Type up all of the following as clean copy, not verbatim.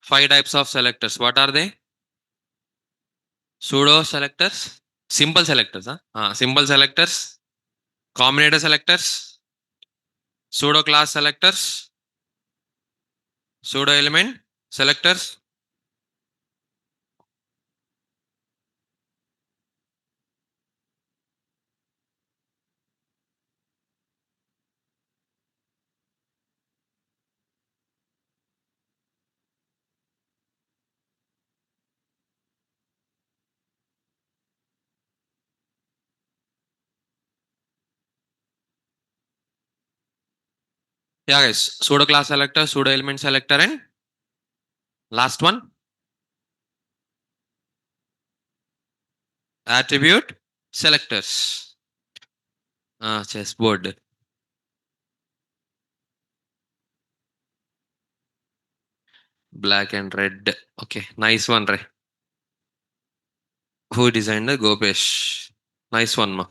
5 types of selectors. What are they? Pseudo selectors, simple selectors, simple selectors, combinator selectors, pseudo class selectors, pseudo element selectors. Yeah, guys, pseudo class selector, pseudo element selector, and last one, attribute selectors. Chessboard, black and red. Okay, nice one, Ray. Who designed the Gopesh? Nice one, ma.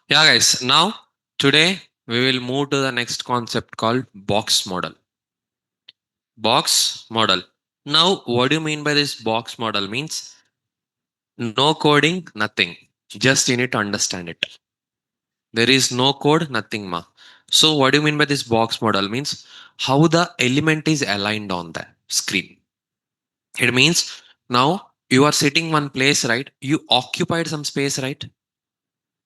Yeah, guys. Now, today we will move to the next concept called box model. Box model. Now, what do you mean by this box model? Means no coding, nothing. Just you need to understand it. There is no code, nothing, ma. So, what do you mean by this box model? Means how the element is aligned on the screen. It means now you are sitting one place, right? You occupied some space, right?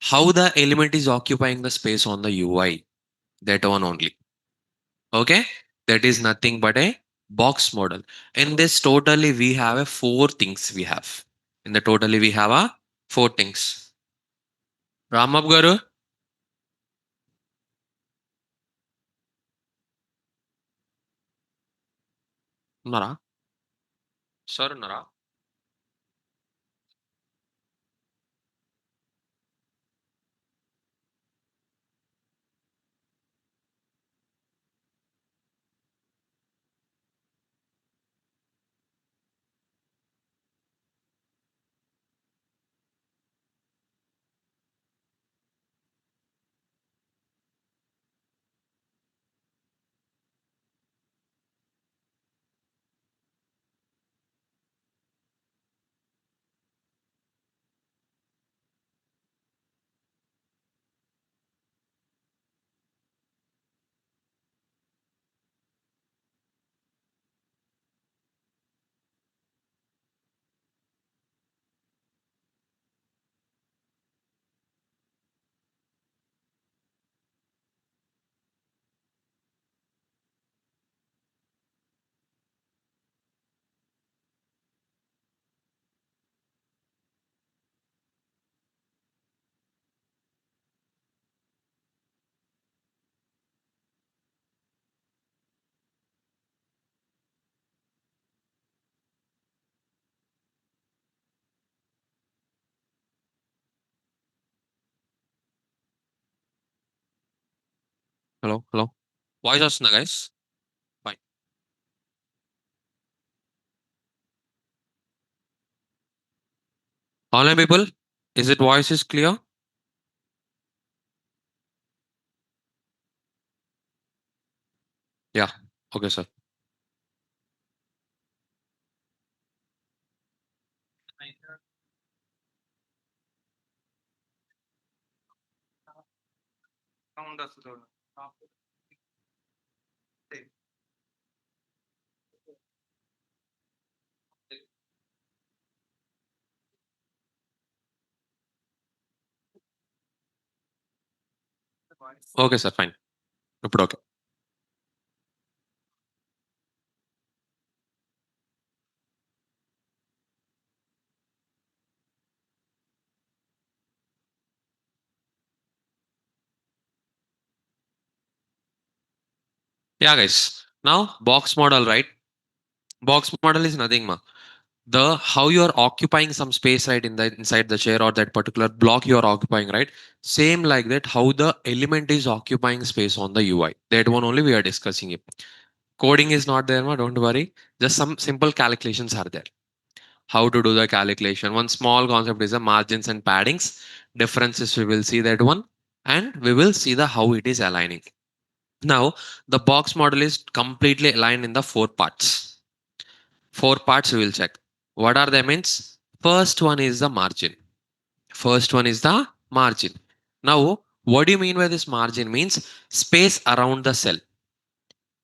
How the element is occupying the space on the UI. That one only. Okay, that is nothing but a box model. In this totally we have a four things we have. In the totally we have a four things. Ramab garu, nara, sir nara. Hello, hello. Voice వస్తుందా guys? Fine. Online people, is it voice is clear? Yeah. Okay, sir. Okay, sir. Fine. ఇప్పుడు okay. Yeah, guys. Now box model, right? Box model is nothing, ma. The how you are occupying some space, right, in the inside the chair or that particular block you are occupying, right? Same like that, how the element is occupying space on the UI. That one only we are discussing it. Coding is not there, ma. Don't worry. Just some simple calculations are there. How to do the calculation? One small concept is the margins and paddings. Differences we will see that one, and we will see the how it is aligning. Now, the box model is completely aligned in the four parts. Four parts we will check. What are they means? First one is the margin. First one is the margin. Now, what do you mean by this margin? Means space around the cell.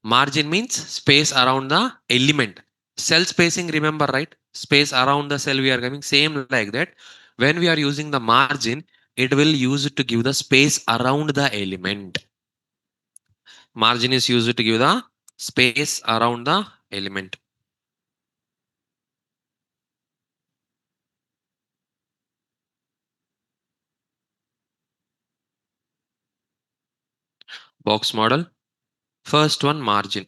Margin means space around the element. Cell spacing, remember, right? Space around the cell we are giving same like that. When we are using the margin, it will use it to give the space around the element. Margin is used to give the space around the element. Box model. First one margin.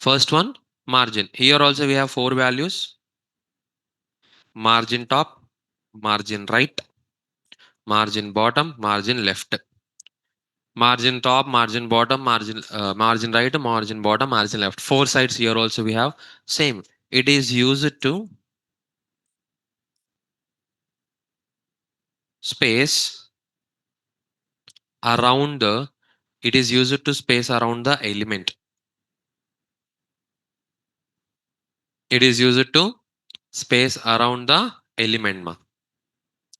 First one margin. Here also we have four values. Margin top, margin right, margin bottom, margin left. Margin top, margin bottom, margin right, margin bottom, margin left. Four sides here also we have same. It is used to space around the. It is used to space around the element. It is used to space around the element.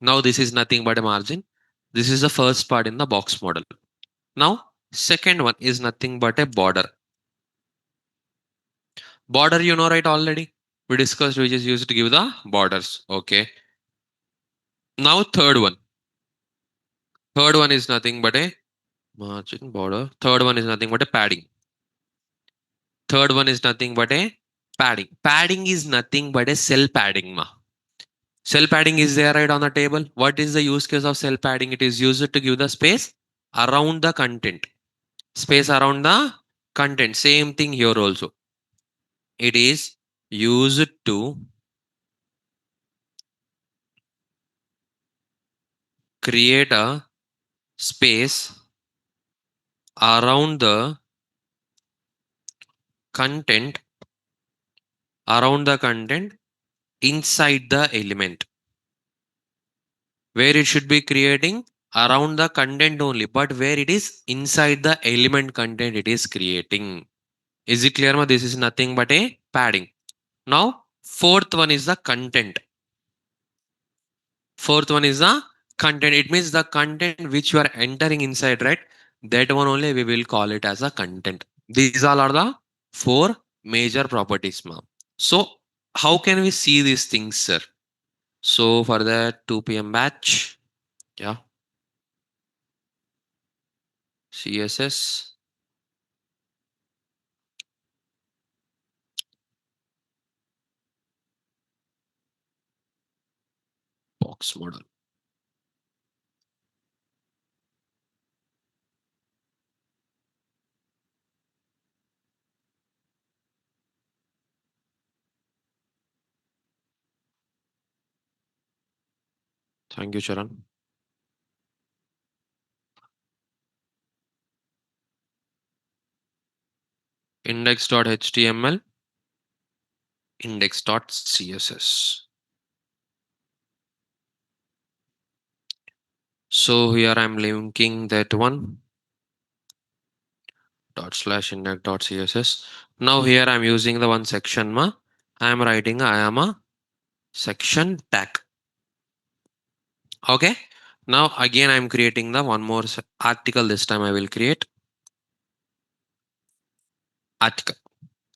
Now this is nothing but a margin. This is the first part in the box model. Now second one is nothing but a border. Border you know right already. We discussed we just used to give the borders. Okay. Now third one. Third one is nothing but a margin border. Third one is nothing but a padding. Third one is nothing but a padding. Padding is nothing but a cell padding. Cell padding is there right on the table. What is the use case of cell padding? It is used to give the space around the content. Space around the content. Same thing here also. It is used to create a space around the content, around the content inside the element, where it should be creating around the content only, but where it is inside the element content it is creating. Is it clear? This is nothing but a padding. Now fourth one is the content. Fourth one is the content. It means the content which you are entering inside, right? That one only we will call it as a content. These all are the four major properties, ma'am. So how can we see these things, sir? So for the 2 p.m. batch, yeah, CSS box model. Thank you, Charan. Index.html, index.css. So here I'm linking that one dot slash index.css. Now here I'm using the one section ma. I am writing I am a section tag. Okay. Now again I'm creating the one more article. This time I will create article.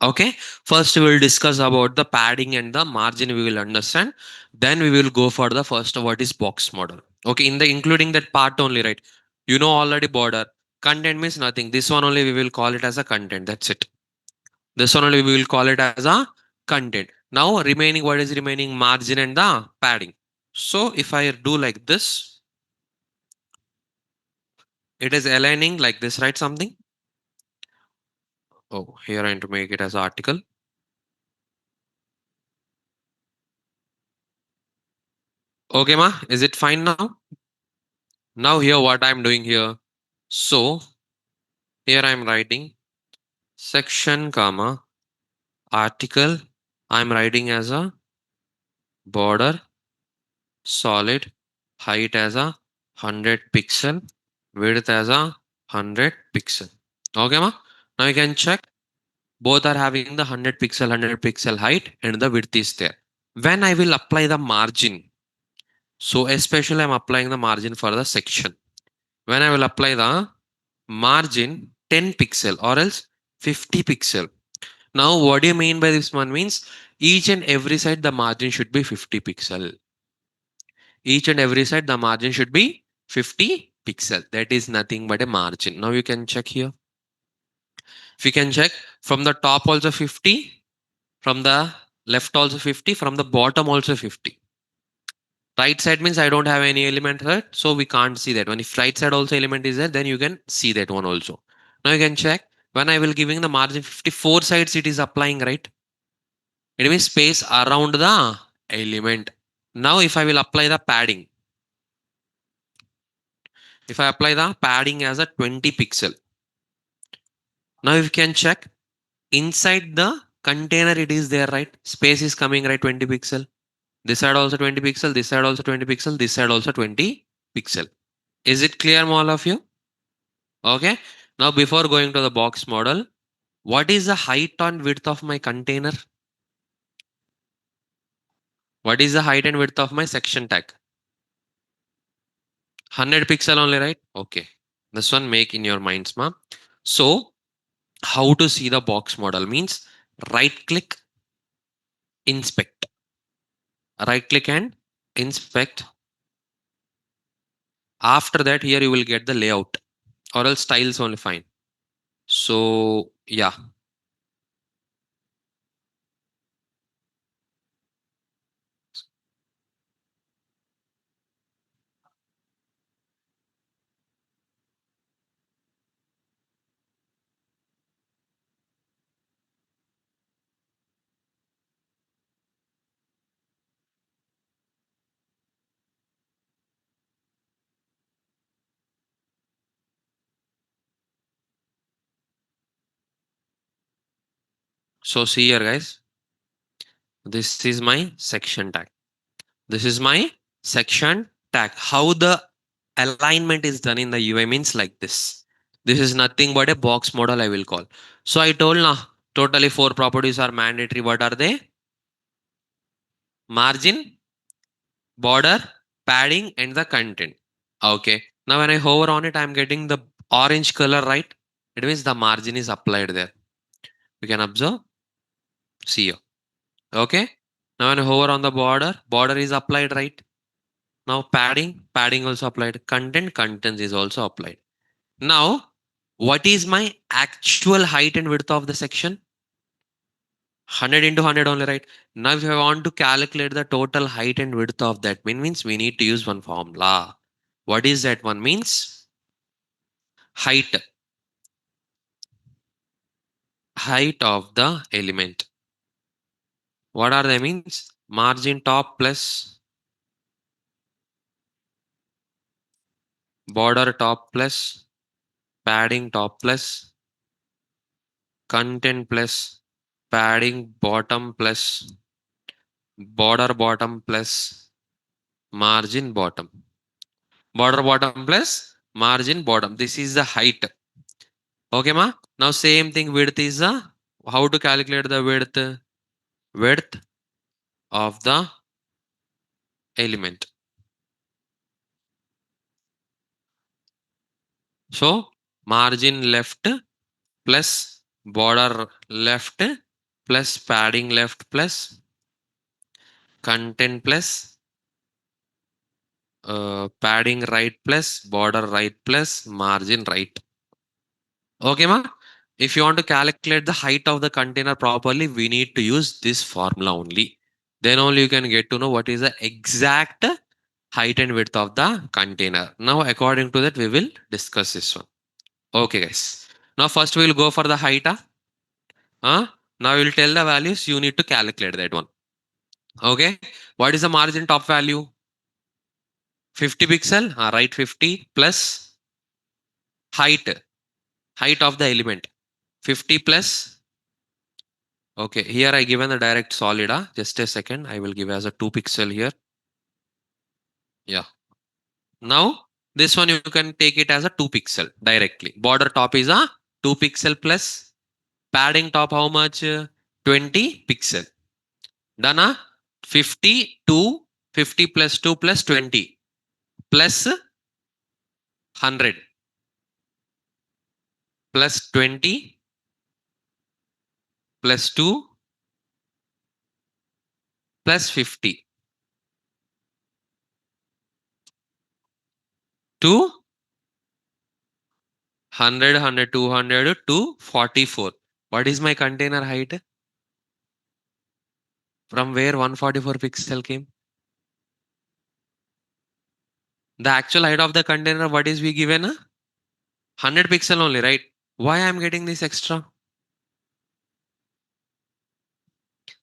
Okay. First we will discuss about the padding and the margin we will understand. Then we will go for the first what is box model. Okay. In the including that part only, right? You know already border. Content means nothing. This one only we will call it as a content. That's it. This one only we will call it as a content. Now remaining what is remaining margin and the padding. So if I do like this, it is aligning like this, right? Something. Oh, here I need to make it as article. Okay, ma, is it fine now? Now here what I'm doing here. So here I'm writing section comma article. I'm writing as a border solid height as a 100 pixel width as a 100 pixel. Okay, ma? Now you can check. Both are having the 100 pixel height and the width is there. When I will apply the margin, so especially I'm applying the margin for the section. When I will apply the margin 10 pixel or else 50 pixel. Now what do you mean by this one means each and every side the margin should be 50 pixel. Each and every side the margin should be 50 pixel. That is nothing but a margin. Now you can check here. If you can check from the top also 50, from the left also 50, from the bottom also 50. Right side means I don't have any element here, so we can't see that one. If right side also element is there, then you can see that one also. Now you can check when I will giving the margin 54 sides, it is applying, right? It means space around the element. Now if I will apply the padding, if I apply the padding as a 20 pixel, now you can check inside the container it is there, right? Space is coming, right? 20 pixel. This side also 20 pixel, this side also 20 pixel, this side also 20 pixel. Is it clear, all of you? Okay. Now before going to the box model, what is the height and width of my container? What is the height and width of my section tag? 100 pixel only, right? Okay. This one make in your minds, ma. So how to see the box model means right click, inspect, right click and inspect. After that, here you will get the layout or else styles only fine. So yeah. So see here, guys. This is my section tag. This is my section tag. How the alignment is done in the UI means like this. This is nothing but a box model I will call. So I told now totally four properties are mandatory. What are they? Margin, border, padding, and the content. Okay. Now when I hover on it, I'm getting the orange color, right? It means the margin is applied there. You can observe. See you. Okay. Now when I hover on the border, border is applied, right? Now padding also applied. Content is also applied. Now, what is my actual height and width of the section? 100 into 100 only, right? Now, if I want to calculate the total height and width of that means we need to use one formula. What is that one means? Height. Height of the element. What are they means? Margin top plus border top plus padding top plus content plus padding bottom plus border bottom plus margin bottom. Border bottom plus margin bottom. This is the height. Okay, ma? Now same thing width is the how to calculate the width? Width of the element. So margin left plus border left plus padding left plus content plus padding right plus border right plus margin right. Okay, ma? If you want to calculate the height of the container properly, we need to use this formula only. Then only you can get to know what is the exact height and width of the container. Now, according to that, we will discuss this one. Okay, guys. Now, first we will go for the height. Now, we will tell the values. You need to calculate that one. Okay. What is the margin top value? 50 pixel. Right, 50 plus height. Height of the element. 50 plus. Okay, here I given the direct solid. Just a second. I will give as a 2 pixel here. Yeah. Now This one you can take it as a 2 pixel directly. Border top is a 2 pixel plus padding top how much? 20 pixel. Done a 50 to 50 plus 2 plus 20 plus 100 plus 20 plus 2 plus 50 to 100, 100, 200 to 44. What is my container height? From where 144 pixel came? The actual height of the container, what is we given? 100 pixel only, right? Why I am getting this extra?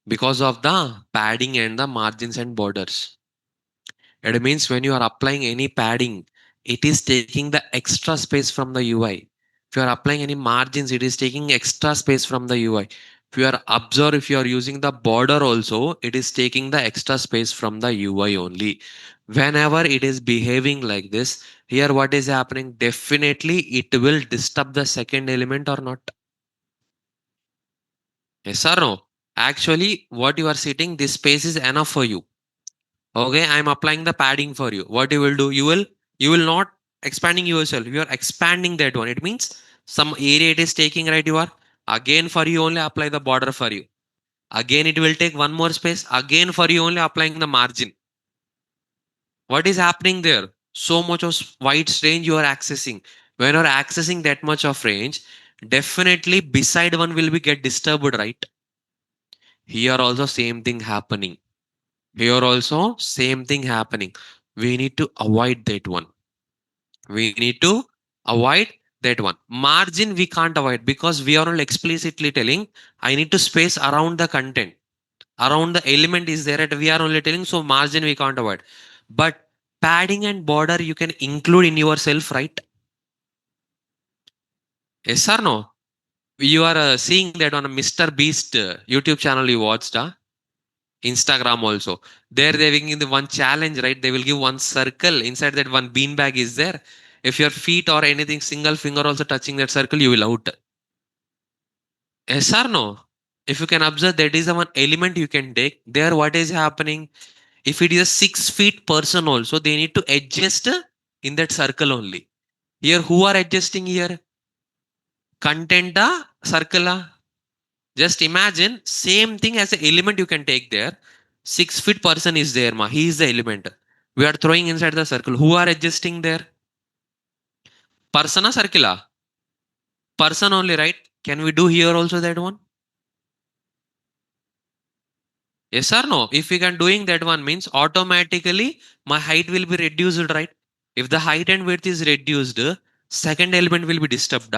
Because of the padding and the margins and borders. It means when you are applying any padding, it is taking the extra space from the UI. If you are applying any margins, it is taking extra space from the UI. If you are observe, if you are using the border also, it is taking the extra space from the UI only. Whenever it is behaving like this, here what is happening? Definitely it will disturb the second element or not. Yes or no? Actually, what you are sitting, this space is enough for you. Okay, I'm applying the padding for you. What you will do? You will not expanding yourself. You are expanding that one. It means some area it is taking, right? You are again for you only apply the border for you. Again it will take one more space. Again for you only applying the margin. What is happening there? So much of wide range you are accessing. When you are accessing that much of range, definitely beside one will be get disturbed, right? Here also same thing happening. Here also same thing happening. We need to avoid that one. We need to avoid that one. Margin we can't avoid because we are only explicitly telling I need to space around the content. Around the element is there and we are only telling, so margin we can't avoid. But padding and border you can include in yourself, right? Yes or no? You are seeing that on a Mr. Beast YouTube channel you watched. Instagram also. There they will give the one challenge, right? They will give one circle. Inside that one beanbag is there. If your feet or anything, single finger also touching that circle, you will out. Yes or no? If you can observe, that is the one element you can take. There, what is happening? If it is a 6 feet person also, they need to adjust in that circle only. Here, who are adjusting here? Content circle. Just imagine same thing as an element you can take there. 6 feet person is there, ma. He is the element. We are throwing inside the circle. Who are adjusting there? Person or circle? Person only, right? Can we do here also that one? Yes or no? If we can doing that one means automatically my height will be reduced, right? If the height and width is reduced, second element will be disturbed.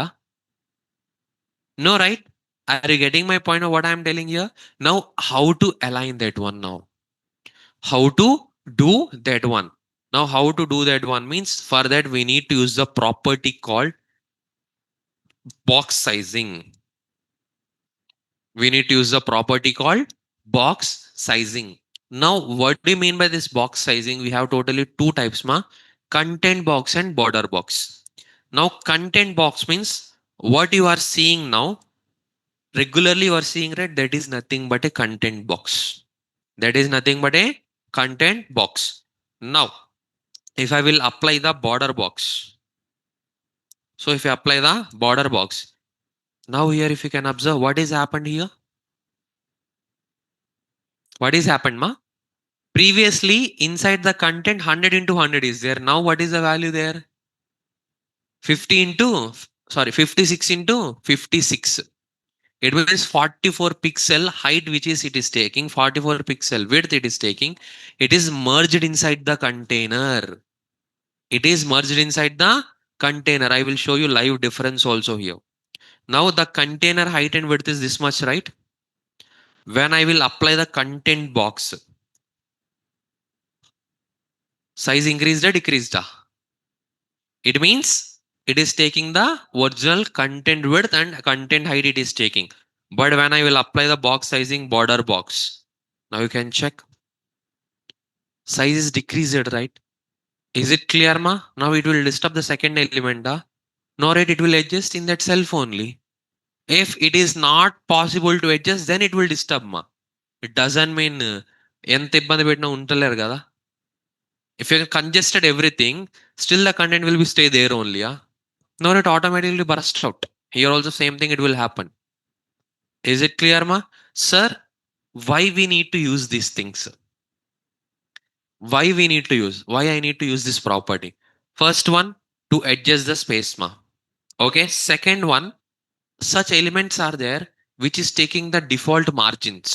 No, right? Are you getting my point of what I am telling here? Now, how to align that one now? How to do that one? Now, how to do that one means for that we need to use the property called box sizing. We need to use the property called box sizing. Now, what do you mean by this box sizing? We have totally two types, ma. Content box and border box. Now, content box means what you are seeing now. Regularly, you are seeing, right? That is nothing but a content box. That is nothing but a content box. Now, if I will apply the border box. So, if you apply the border box, now here, if you can observe what is happened here. What is happened, ma? Previously, inside the content, 100 into 100 is there. Now, what is the value there? 50 into, sorry, 56 into 56. It means 44 pixel height, which is it is taking, 44 pixel width it is taking. It is merged inside the container. It is merged inside the container. I will show you live difference also here. Now the container height and width is this much, right? When I will apply the content box, size increased or decreased? It means it is taking the original content width and content height it is taking. But when I will apply the box sizing border box, now you can check. Size is decreased, right? Is it clear, ma? Now it will disturb the second element, nor it will adjust in that self only. If it is not possible to adjust, then it will disturb, ma. It doesn't mean ఎంత ఇబ్బంది పెట్టినా ఉంటలేరు కదా. If you congested everything, still the content will be stay there only, yeah. Nor it automatically burst out. Here also same thing it will happen. Is it clear, ma? Sir, why we need to use these things? Why we need to use? Why I need to use this property? First one, to adjust the space, ma. Okay. Second one, such elements are there which is taking the default margins.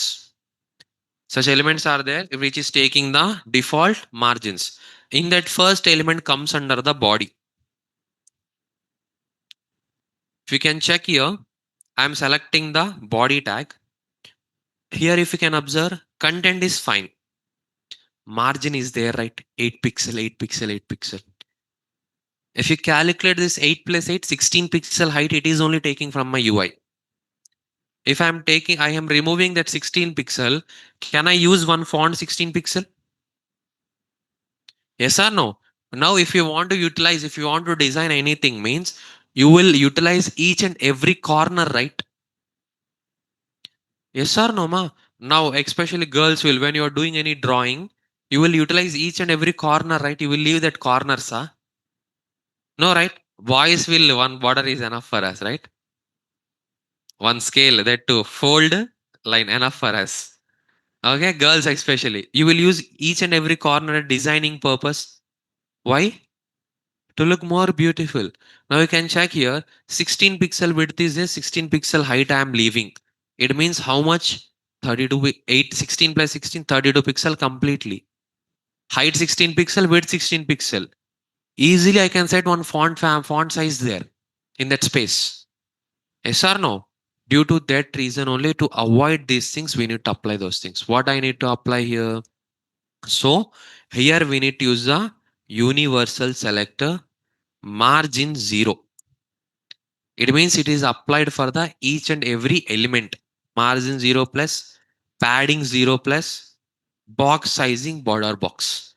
Such elements are there which is taking the default margins. In that first element comes under the body. If you can check here, I am selecting the body tag. Here if you can observe, content is fine. Margin is there, right? 8 pixel, 8 pixel, 8 pixel. If you calculate this 8 plus 8, 16 pixel height, it is only taking from my UI. If I am removing that 16 pixel, can I use one font 16 pixel? Yes or no? Now, if you want to utilize, if you want to design anything, means you will utilize each and every corner, right? Yes or no, ma? Now, especially girls will, when you are doing any drawing, you will utilize each and every corner, right? You will leave that corner, sir. No, right? Boys will, one border is enough for us, right? One scale, that to fold line enough for us. Okay, girls especially. You will use each and every corner at designing purpose. Why? To look more beautiful. Now you can check here, 16 pixel width is there, 16 pixel height I am leaving. It means how much? 32, 8, 16 plus 16, 32 pixel completely. Height 16 pixel, width 16 pixel. Easily I can set one font size there in that space. Yes or no? Due to that reason only, to avoid these things, we need to apply those things. What I need to apply here? So here we need to use the universal selector margin 0. It means it is applied for the each and every element. Margin 0 plus, padding 0 plus, box sizing border box.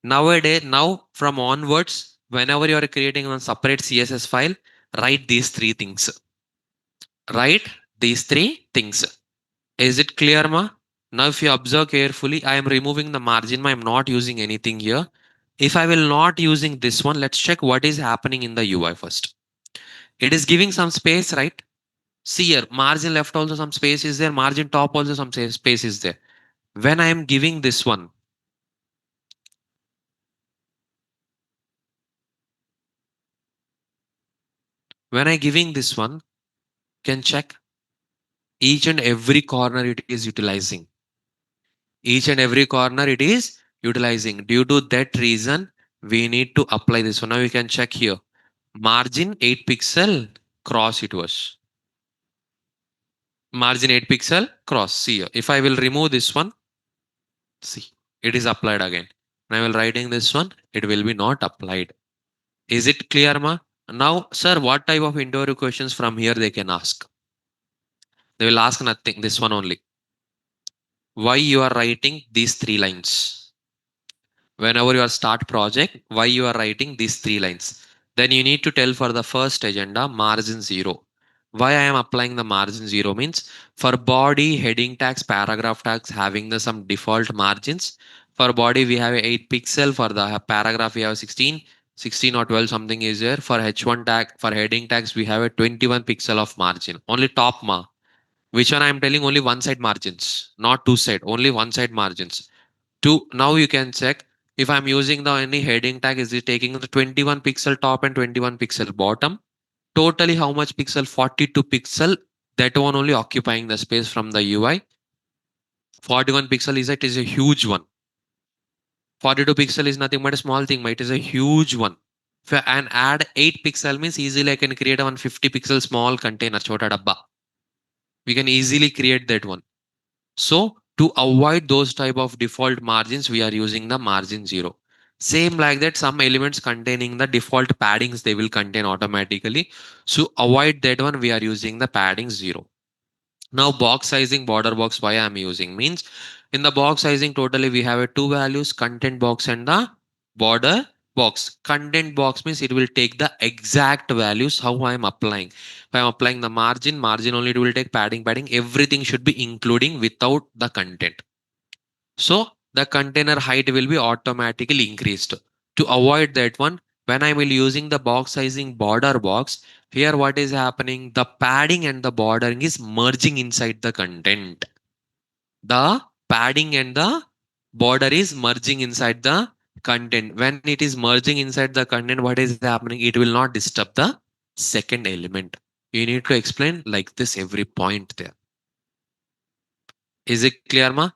Nowadays, now from onwards, whenever you are creating a separate CSS file, write these three things. Write these three things. Is it clear, ma? Now, if you observe carefully, I am removing the margin. I am not using anything here. If I will not using this one, let's check what is happening in the UI first. It is giving some space, right? See here, margin left also some space is there. Margin top also some space is there. When I am giving this one, when I giving this one, can check each and every corner it is utilizing. Each and every corner it is utilizing. Due to that reason, we need to apply this one. Now you can check here. Margin 8 pixel cross it was. Margin 8 pixel cross. See here. If I will remove this one, see, it is applied again. When I will writing this one, it will be not applied. Is it clear, ma? Now, sir, what type of interview questions from here they can ask? They will ask nothing. This one only. Why you are writing these three lines? Whenever you are start project, why you are writing these three lines? Then you need to tell for the first agenda margin 0. Why I am applying the margin 0 means for body, heading tags, paragraph tags having the some default margins. For body we have a 8 pixel. For the paragraph we have 16. 16 or 12 something is there. For H1 tag, for heading tags we have a 21 pixel of margin. Only top ma. Which one I am telling? Only one side margins, not two side. Only one side margins. Two. Now you can check if I'm using the any heading tag, is it taking the 21 pixel top and 21 pixel bottom? Totally how much pixel? 42 pixel. That one only occupying the space from the UI. 41 pixel is it is a huge one. 42 pixel is nothing but a small thing, but it is a huge one. And add 8 pixel means easily I can create a 150 pixel small container, chota dabba. We can easily create that one. So to avoid those type of default margins, we are using the margin 0. Same like that, some elements containing the default paddings, they will contain automatically. So avoid that one, we are using the padding 0. Now box sizing border box, why I am using means in the box sizing totally we have a two values, content box and the border box. Content box means it will take the exact values how I am applying. If I am applying the margin, margin only it will take padding, padding. Everything should be including without the content. So the container height will be automatically increased. To avoid that one, when I will using the box sizing border box, here what is happening? The padding and the bordering is merging inside the content. The padding and the border is merging inside the content. When it is merging inside the content, what is happening? It will not disturb the second element. You need to explain like this every point there. Is it clear, ma?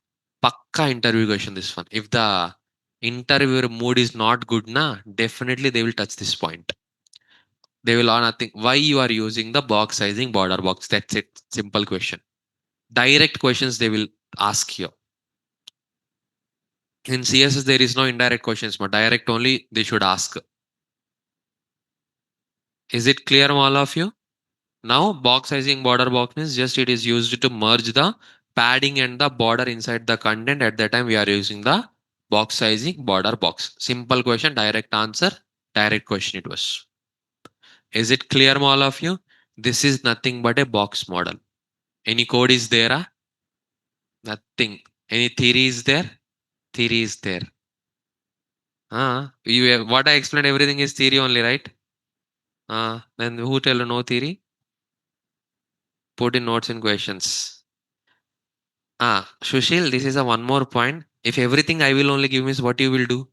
Pakka interview question this one. If the interviewer mood is not good, na, definitely they will touch this point. They will all nothing. Why you are using the box sizing border box? That's it. Simple question. Direct questions they will ask you. In CSS, there is no indirect questions, but direct only they should ask. Is it clear, all of you? Now, box sizing border box means just it is used to merge the padding and the border inside the content. At that time, we are using the box sizing border box. Simple question, direct answer, direct question it was. Is it clear, all of you? This is nothing but a box model. Any code is there? Nothing. Any theory is there? Theory is there. What I explained, everything is theory only, right? Then who tell you no theory? Put in notes and questions. Sushil, this is a one more point. If everything I will only give means what you will do?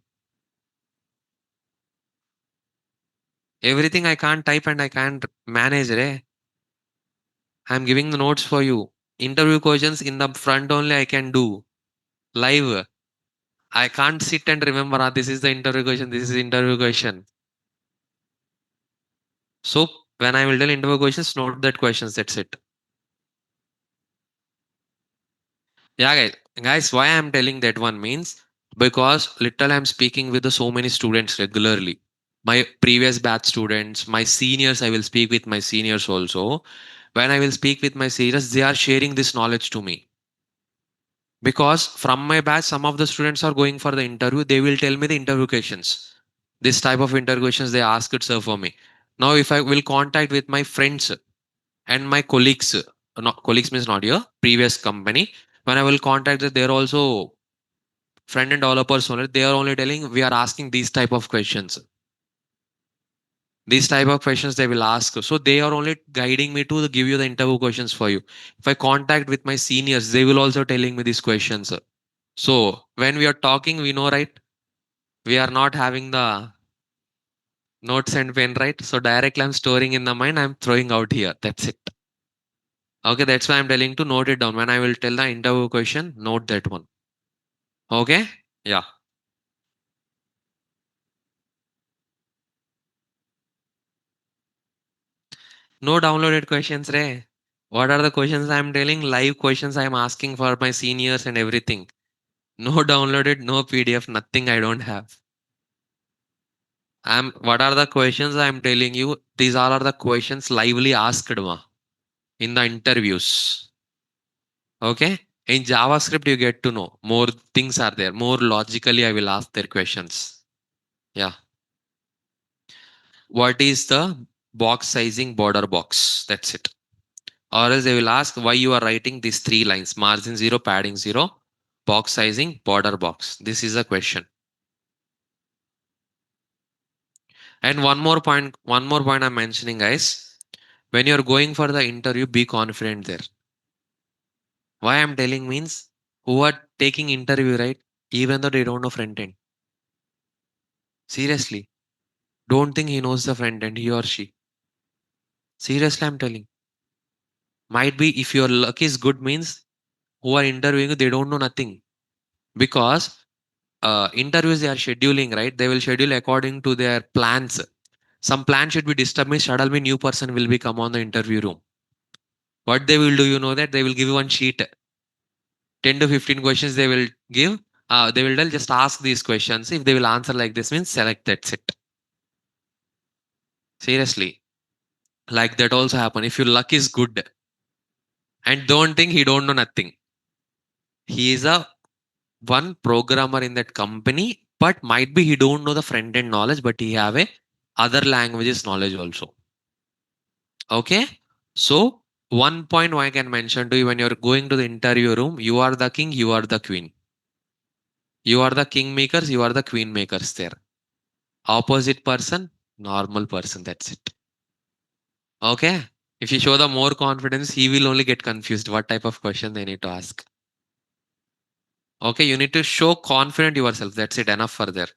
Everything I can't type and I can't manage, re. I'm giving the notes for you. Interview questions in the front only I can do. Live. I can't sit and remember, this is the interview question, this is the interview question. So when I will tell interview questions, note that questions, that's it. Yeah, guys, why I'm telling that one means because literally I'm speaking with the so many students regularly. My previous batch students, my seniors, I will speak with my seniors also. When I will speak with my seniors, they are sharing this knowledge to me. Because from my batch, some of the students are going for the interview, they will tell me the interview questions. This type of interview questions they ask it sir for me. Now, if I will contact with my friends and my colleagues, not colleagues means not your previous company, when I will contact them, they're also friend and developers only. They are only telling we are asking these type of questions. These type of questions they will ask. So they are only guiding me to give you the interview questions for you. If I contact with my seniors, they will also telling me these questions. So when we are talking, we know, right? We are not having the notes and pen, right? So directly I'm storing in the mind, I'm throwing out here. That's it. Okay, that's why I'm telling to note it down. When I will tell the interview question, note that one. Okay? Yeah. No downloaded questions, Ray. What are the questions I'm telling? Live questions I'm asking for my seniors and everything. No downloaded, no PDF, nothing I don't have. What are the questions I'm telling you? These all are the questions lively asked in the interviews. Okay? In JavaScript, you get to know more things are there. More logically, I will ask their questions. Yeah. What is the box sizing border box? That's it. Or else they will ask why you are writing these three lines, margin 0, padding 0, box sizing, border box. This is a question. And one more point I'm mentioning, guys. When you're going for the interview, be confident there. Why I'm telling means who are taking interview, right? Even though they don't know front end. Seriously. Don't think he knows the front end, he or she. Seriously, I'm telling. Might be if your luck is good means who are interviewing you, they don't know nothing. Because interviews they are scheduling, right? They will schedule according to their plans. Some plan should be disturbed means suddenly new person will be come on the interview room. What they will do, you know that they will give you one sheet, 10 to 15 questions they will give. They will tell just ask these questions. If they will answer like this means select, that's it. Seriously, like that also happen. If your luck is good, and don't think he don't know nothing. He is a one programmer in that company but might be he don't know the front end knowledge, but he have a other languages knowledge also. Okay. So one point I can mention to you, when you're going to the interview room, you are the king, you are the queen. You are the king makers, you are the queen makers there. Opposite person, normal person. That's it. Okay. If you show the more confidence, he will only get confused what type of question they need to ask. Okay. You need to show confident yourself. That's it. Enough for there.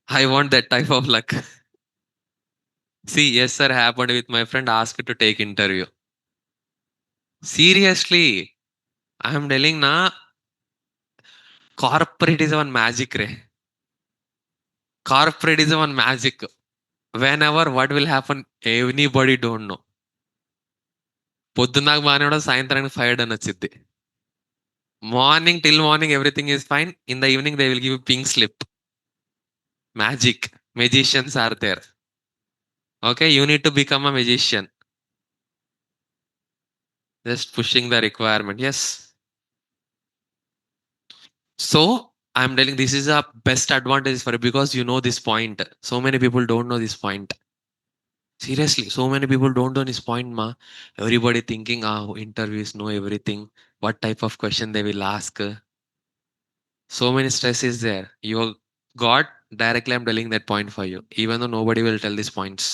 I want that type of luck. See, yes, sir, happened with my friend asked to take interview. Seriously. I'm telling na, corporate is one magic, re. Corporate is one magic. Whenever what will happen, anybody don't know. పొద్దున్నాక బాగానే కూడా సాయంత్రానికి fired అని వచ్చింది. Morning till morning, everything is fine. In the evening, they will give you pink slip. Magic. Magicians are there. Okay, you need to become a magician. Just pushing the requirement. Yes. So I'm telling this is a best advantage for you because you know this point. So many people don't know this point. Seriously, so many people don't know this point, ma. Everybody thinking, interviews know everything. What type of question they will ask. So many stress is there. You got directly. I'm telling that point for you. Even though nobody will tell these points.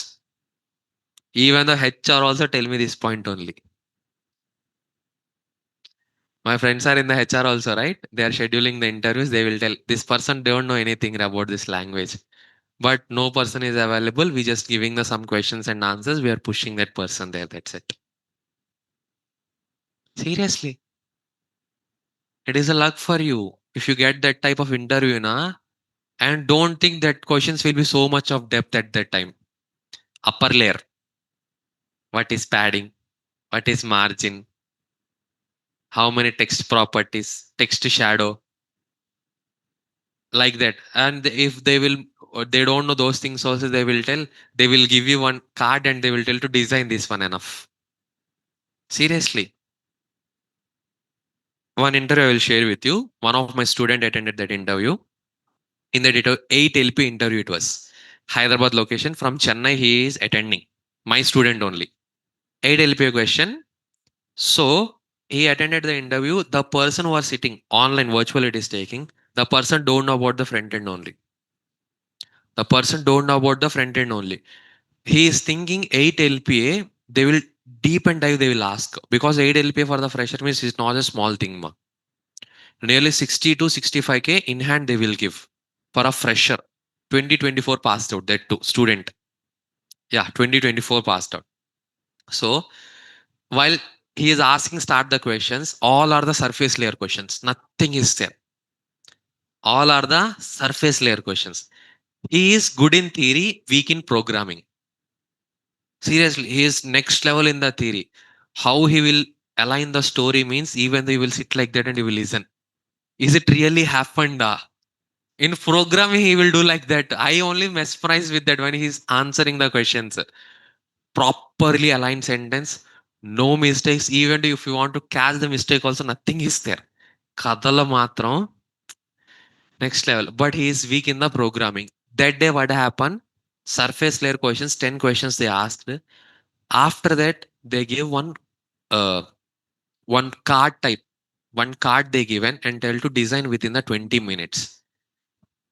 Even the HR also tell me this point only. My friends are in the HR also, right? They are scheduling the interviews. They will tell this person don't know anything about this language, but no person is available. We just giving the some questions and answers. We are pushing that person there. That's it. Seriously, it is a luck for you if you get that type of interview, na. And don't think that questions will be so much of depth at that time. Upper layer. What is padding? What is margin? How many text properties? Text shadow, like that. And if they will, or they don't know those things also, they will tell, they will give you one card and they will tell to design this one enough. Seriously. One interview I will share with you. One of my student attended that interview. In that 8 LP interview it was. Hyderabad location, from Chennai he is attending. My student only. 8 LP question. So he attended the interview. The person who was sitting online virtual it is taking. The person don't know about the front end only. The person don't know about the front end only. He is thinking 8 LPA, they will deep and dive, they will ask. Because 8 LPA for the fresher means it's not a small thing, ma. Nearly 60 to 65K in hand they will give for a fresher. 2024 passed out, that too, student. Yeah, 2024 passed out. So while he is asking start the questions, all are the surface layer questions. Nothing is there. All are the surface layer questions. He is good in theory, weak in programming. Seriously, he is next level in the theory. How he will align the story means even though he will sit like that and he will listen. Is it really happened? In programming, he will do like that. I only mesmerized with that when he's answering the questions. Properly aligned sentence, no mistakes. Even if you want to catch the mistake, also nothing is there. Kadala matram next level. But he is weak in the programming. That day, what happened? Surface layer questions, 10 questions they asked. After that, they gave uh, one card type, one card they given and tell to design within the 20 minutes.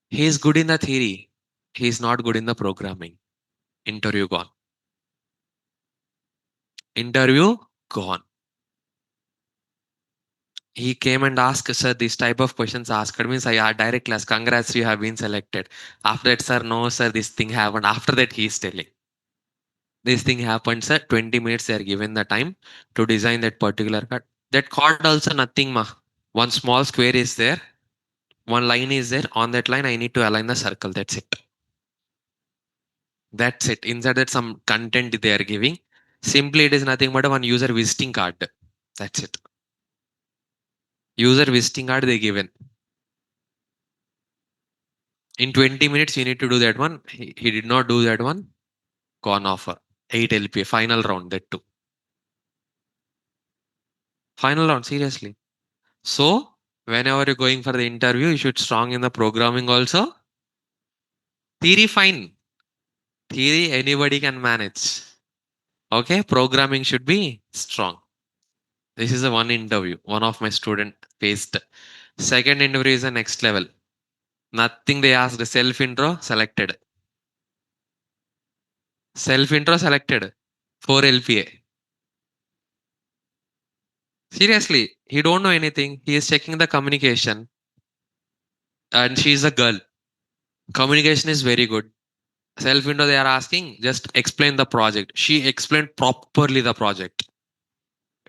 He is good in the theory. He is not good in the programming. Interview gone. Interview gone. He came and asked, sir, this type of questions asked means I had direct class. Congrats, you have been selected. After that, sir, no, sir, this thing happened. After that, he is telling. This thing happened, sir. 20 minutes they are given the time to design that particular card. That card also nothing, ma. One small square is there. One line is there. On that line, I need to align the circle. That's it. That's it. Inside that, some content they are giving. Simply, it is nothing but one user visiting card. That's it. User visiting card they given. In 20 minutes, you need to do that one. He did not do that one. Gone offer. 8 LPA. Final round. That too. Final round. Seriously. So Whenever you're going for the interview, you should strong in the programming also. Theory, fine. Theory, anybody can manage. Okay, programming should be strong. This is a one interview. One of my student faced. Second interview is the next level. Nothing they asked. Self intro selected. Self intro selected. 4 LPA. Seriously, he don't know anything. He is checking the communication, and she is a girl. Communication is very good. Self intro they are asking, just explain the project. She explained properly the project.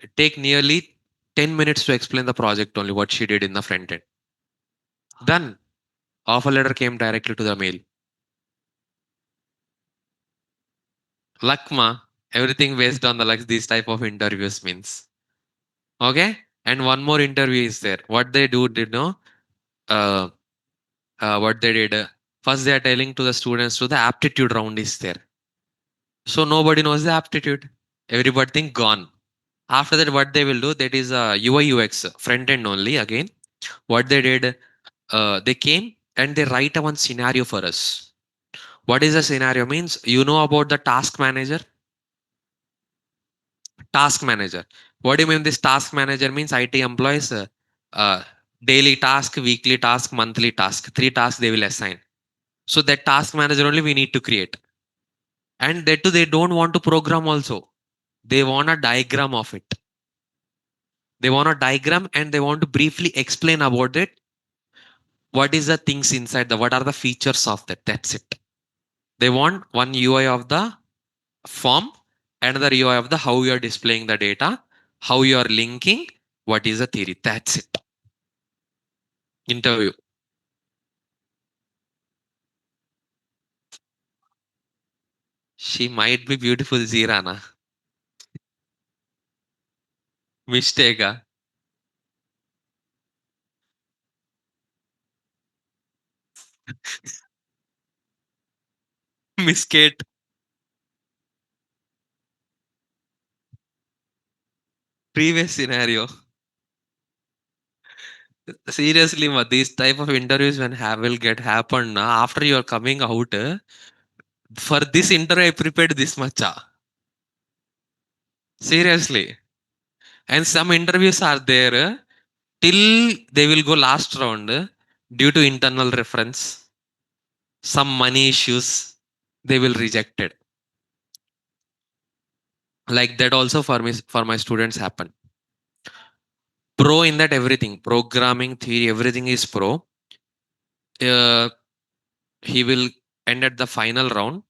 It take nearly 10 minutes to explain the project only what she did in the front end. Done. Offer letter came directly to the mail. Luck ma. Everything based on the luck. These type of interviews means. Okay. And one more interview is there. What they do, did know? Uh, what they did. First, they are telling to the students to the aptitude round is there. So nobody knows the aptitude. Everybody think gone. After that, what they will do, that is a UI UX front end only again. What they did, they came and they write a one scenario for us. What is the scenario means? You know about the task manager? Task manager. What do you mean this task manager means? IT employees, uh, daily task, weekly task, monthly task. 3 tasks they will assign. So that task manager only we need to create. And that too, they don't want to program also. They want a diagram of it. They want a diagram and they want to briefly explain about it. What is the things inside the, what are the features of that? That's it. They want one UI of the form, another UI of the how you are displaying the data, how you are linking, what is the theory. That's it. Interview. She might be beautiful, Zirana. Mistake. Miskate. Previous scenario. Seriously, ma, these type of interviews when have will get happen na, after you are coming out. For this interview, I prepared this much. Seriously. And some interviews are there till they will go last round due to internal reference, some money issues, they will reject it. Like that also for me, for my students happen. Pro in that everything, programming, theory, everything is pro. Uh, he will end at the final round.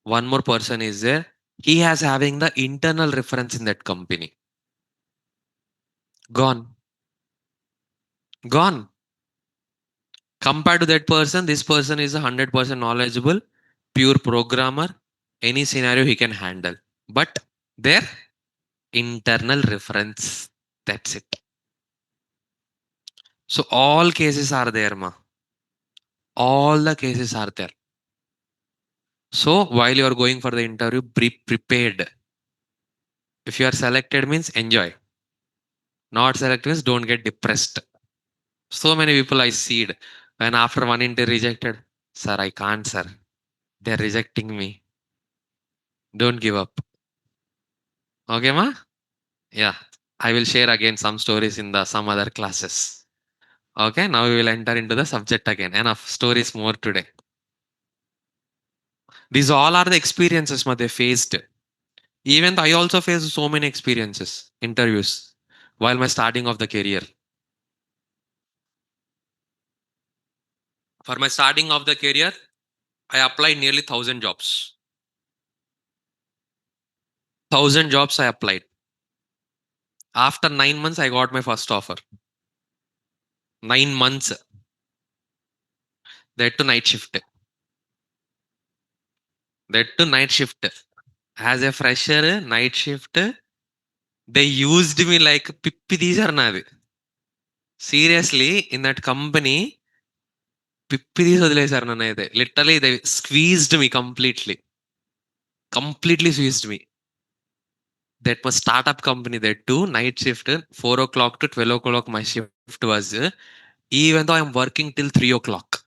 One more person is there. He has having the internal reference in that company. Gone. Gone. Compared to that person, this person is 100% knowledgeable, pure programmer. Any scenario he can handle. But their internal reference, that's it. So all cases are there, ma. All the cases are there. So while you are going for the interview, be prepared. If you are selected means enjoy. Not selected means don't get depressed. So many people I see it. When after one interview rejected, sir, I can't, sir. They're rejecting me. Don't give up. Okay, ma? Yeah. I will share again some stories in the some other classes. Okay, now we will enter into the subject again. Enough stories more today. These all are the experiences what they faced. Even I also faced so many experiences, interviews, while my starting of the career. For my starting of the career, I applied nearly 1,000 jobs. 1,000 jobs I applied. After 9 months, I got my first offer. 9 months. That to night shift. That to night shift. As a fresher, night shift, they used me like pippi these are navi. Seriously, in that company, పిప్పి తీసి వదిలేశారు నన్ను అయితే literally they squeezed me completely squeezed me that was startup company that to night shift 4 o'clock to 12 o'clock my shift was even though I'm working till 3 o'clock,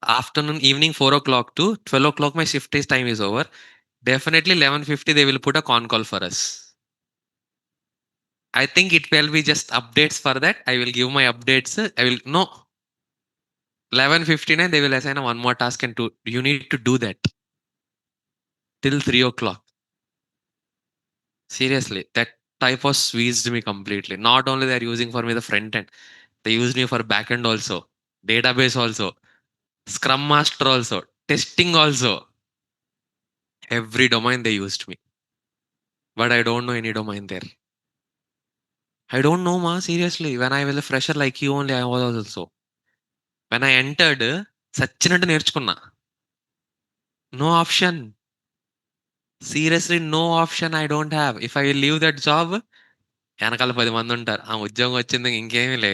afternoon, evening 4 o'clock to 12 o'clock, my shift is time is over. Definitely 11:50 they will put a con call for us. I think it will be just updates for that. I will give my updates. I will no 11:59 they will assign a one more task and you need to do that till 3 o'clock. Seriously, that type of squeezed me completely. Not only they're using for me the front end, they used me for backend also, database also, Scrum Master also, testing also. Every domain they used me, but I don't know any domain there. I don't know, ma. Seriously, when I was a fresher like you only, I was also. When I entered, సచ్చినట్టు నేర్చుకున్నా. No option. Seriously, no option I don't have. If I leave that job, వెనకాల 10 మంది ఉంటారు. ఆ ఉద్యోగం వచ్చింది ఇంకేమీ లే.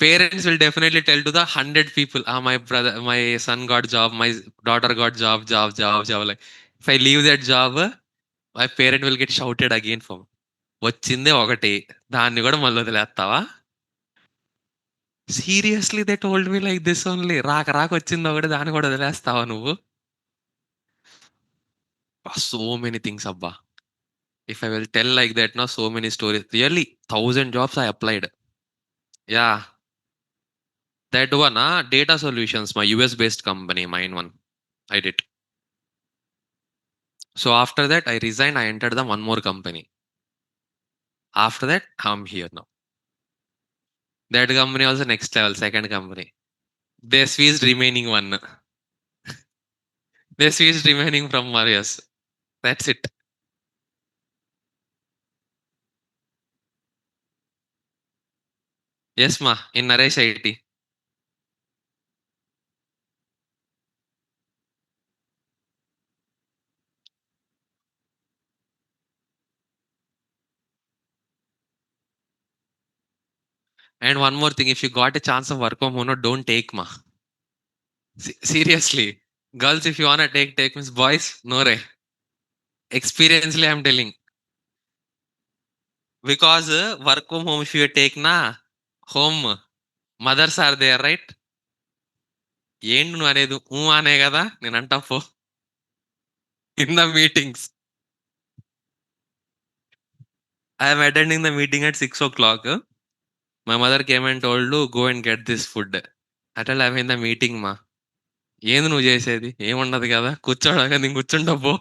Parents will definitely tell to the 100 people, ah, my brother, my son got job, my daughter got job. Like, if I leave that job, my parent will get shouted again for me. వచ్చిందే ఒకటి, దాన్ని కూడా మళ్ళీ వదిలేస్తావా? Seriously they told me like this only. రాక వచ్చింది ఒకటి, దాన్ని కూడా వదిలేస్తావా నువ్వు? సో మెనీ థింగ్స్ అబ్బా. If I will tell like that now, so many stories. Really, 1,000 jobs I applied. Yeah, that one, data solutions, my US based company, mine one. I did. So after that, I resigned. I entered the one more company. After that, I'm here now. That company also next level, second company. They squeezed remaining one. They squeezed remaining from Marius. That's it. Yes, ma. In Naresh IT. And one more thing, if you got a chance of work from home, no, don't take, ma. Seriously. Girls, if you wanna take means boys, no re. Experiencely, I'm telling. Because work from home, if you take na home, mothers are there, right? ఏంటి నువ్వు అనేది అనే కదా నేను అంటా పో. In the meetings, I am attending the meeting at 6 o'clock. My mother came and told to go and get this food. Atal I'm in the meeting, మా. ఏంది నువ్వు చేసేది? ఏముండదు కదా, కూర్చోడాక నేను కూర్చుంటా పో.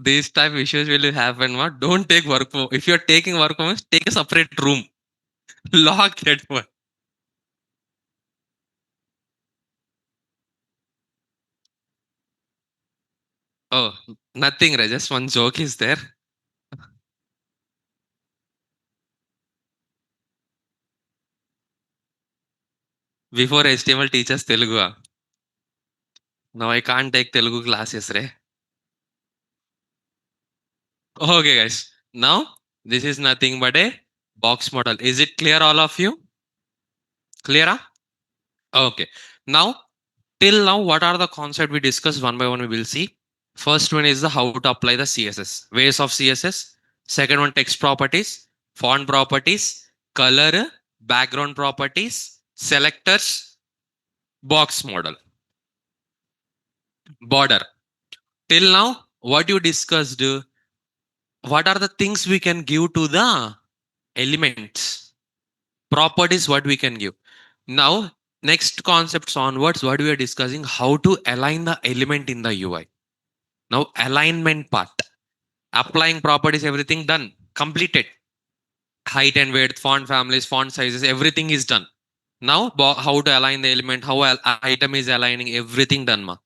These type issues will happen, ma. Don't take work from. If you're taking work from, take a separate room. Lock that one. Oh, nothing, Raj. Just one joke is there. Before HTML teaches Telugu. Now I can't take Telugu classes, re. Okay, guys. Now this is nothing but a box model. Is it clear, all of you? Clear? Okay. Now, till now, what are the concepts we discussed one by one? We will see. First one is the how to apply the CSS, ways of CSS. Second one, text properties, font properties, color, background properties, selectors, box model, border. Till now, what you discussed, what are the things we can give to the elements? Properties, what we can give. Now, next concepts onwards, what we are discussing, how to align the element in the UI. Now, alignment part, applying properties, everything done, completed. Height and width, font families, font sizes, everything is done. Now, how to align the element, how item is aligning, everything done, ma.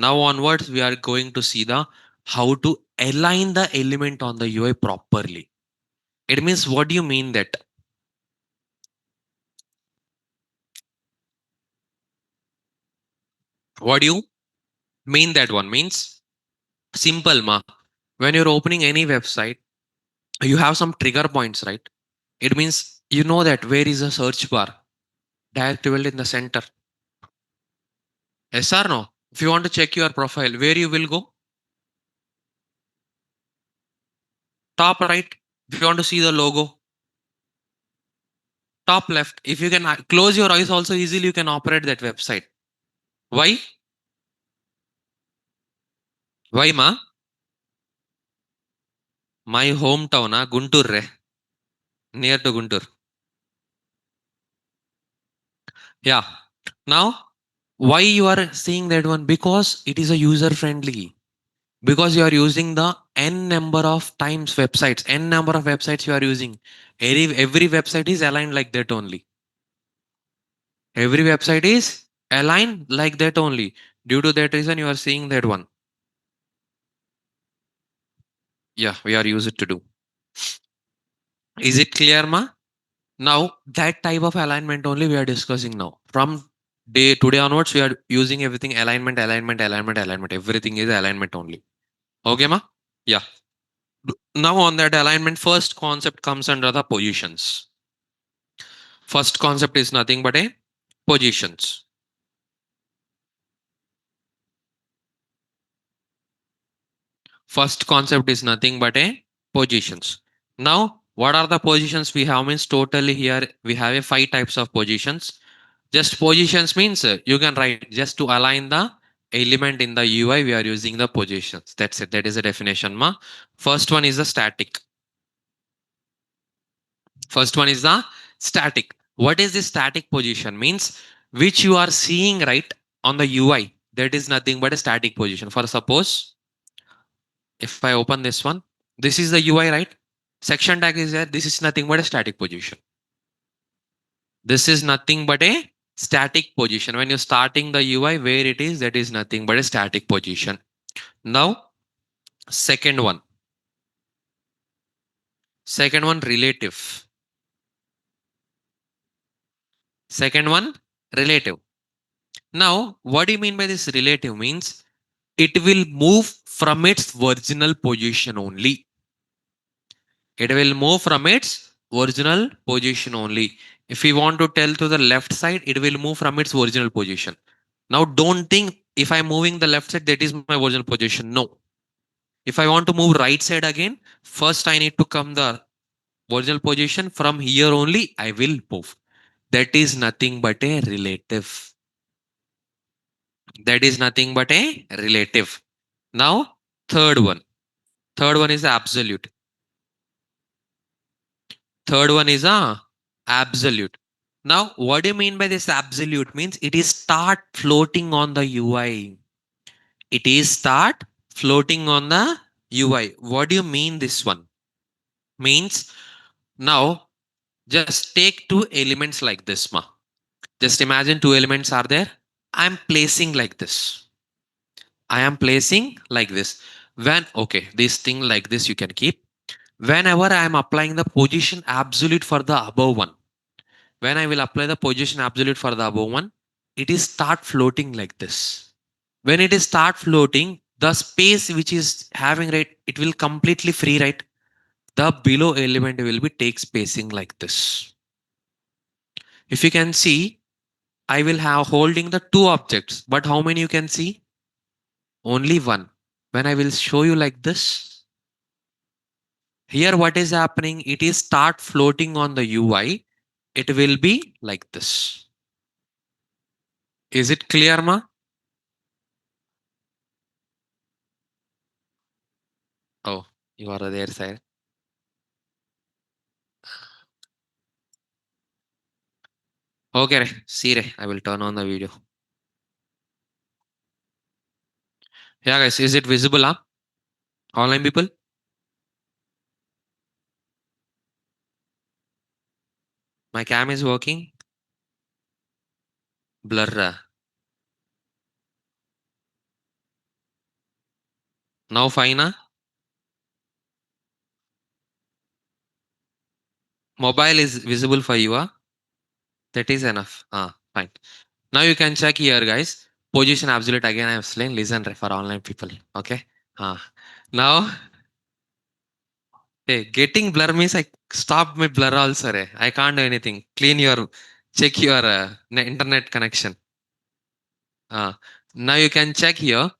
Now onwards, we are going to see the how to align the element on the UI properly. It means, what do you mean that? What do you mean that one means? Simple, ma. When you're opening any website, you have some trigger points, right? It means you know that where is the search bar? Directly in the center. Yes or no? If you want to check your profile, where you will go? top right, if you want to see the logo, top left, if you can close your eyes also easily, you can operate that website. Why? Why, ma? My hometown, Guntur, near to Guntur. Yeah. Now, why you are seeing that one? Because it is a user friendly. Because you are using the n number of times websites, n number of websites you are using. Every website is aligned like that only. Every website is aligned like that only. Due to that reason, you are seeing that one. Yeah, we are used to do. Is it clear, ma? Now that type of alignment only we are discussing now. From day today onwards, we are using everything alignment, alignment, alignment, alignment. Everything is alignment only. Okay, ma? Yeah. Now on that alignment, first concept comes under the positions. First concept is nothing but a positions. First concept is nothing but a positions. Now, what are the positions we have means totally here we have a 5 types of positions. Just positions means you can write just to align the element in the UI we are using the positions. That's it. That is the definition, ma. First one is the static. First one is the static. What is the static position means which you are seeing right on the UI. That is nothing but a static position. For suppose if I open this one, this is the UI, right? Section tag is there. This is nothing but a static position. This is nothing but a static position. When you're starting the UI, where it is, that is nothing but a static position. Now, second one. Second one, relative. Second one, relative. Now, what do you mean by this relative means? It will move from its original position only. It will move from its original position only. If we want to tell to the left side, it will move from its original position. Now, don't think if I'm moving the left side, that is my original position. No. If I want to move right side again, first I need to come the original position. From here only, I will move. That is nothing but a relative. That is nothing but a relative. Now, third one. Third one is absolute. Third one is a absolute. Now, what do you mean by this absolute? Means it is start floating on the UI. It is start floating on the UI. What do you mean this one? Means now just take two elements like this, ma. Just imagine two elements are there. I'm placing like this. I am placing like this. When okay, this thing like this you can keep. Whenever I am applying the position absolute for the above one, when I will apply the position absolute for the above one, it is start floating like this. When it is start floating, the space which is having right, it will completely free, right? The below element will be take spacing like this. If you can see, I will have holding the two objects, but how many you can see? Only one. When I will show you like this, here what is happening? It is start floating on the UI. It will be like this. Is it clear, ma? Oh, you are there, sir. Okay, see, I will turn on the video. Yeah, guys, is it visible, huh? Online people? My cam is working. Blur. Now fine, huh? Mobile is visible for you, huh? That is enough. Fine. Now you can check here, guys. Position absolute again. I have explained. Listen for online people. Okay. Now, hey, getting blur means I stop my blur also. I can't do anything. Clean your, check your internet connection. Now you can check here.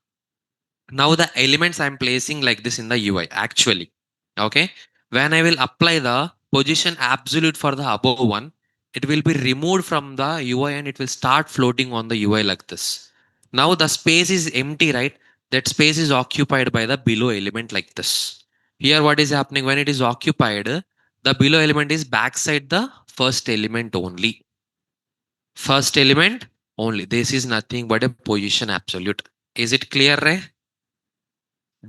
Now the elements I'm placing like this in the UI actually. Okay. When I will apply the position absolute for the above one, it will be removed from the UI and it will start floating on the UI like this. Now the space is empty, right? That space is occupied by the below element like this. Here what is happening when it is occupied, the below element is backside the first element only. First element only. This is nothing but a position absolute. Is it clear, Ray?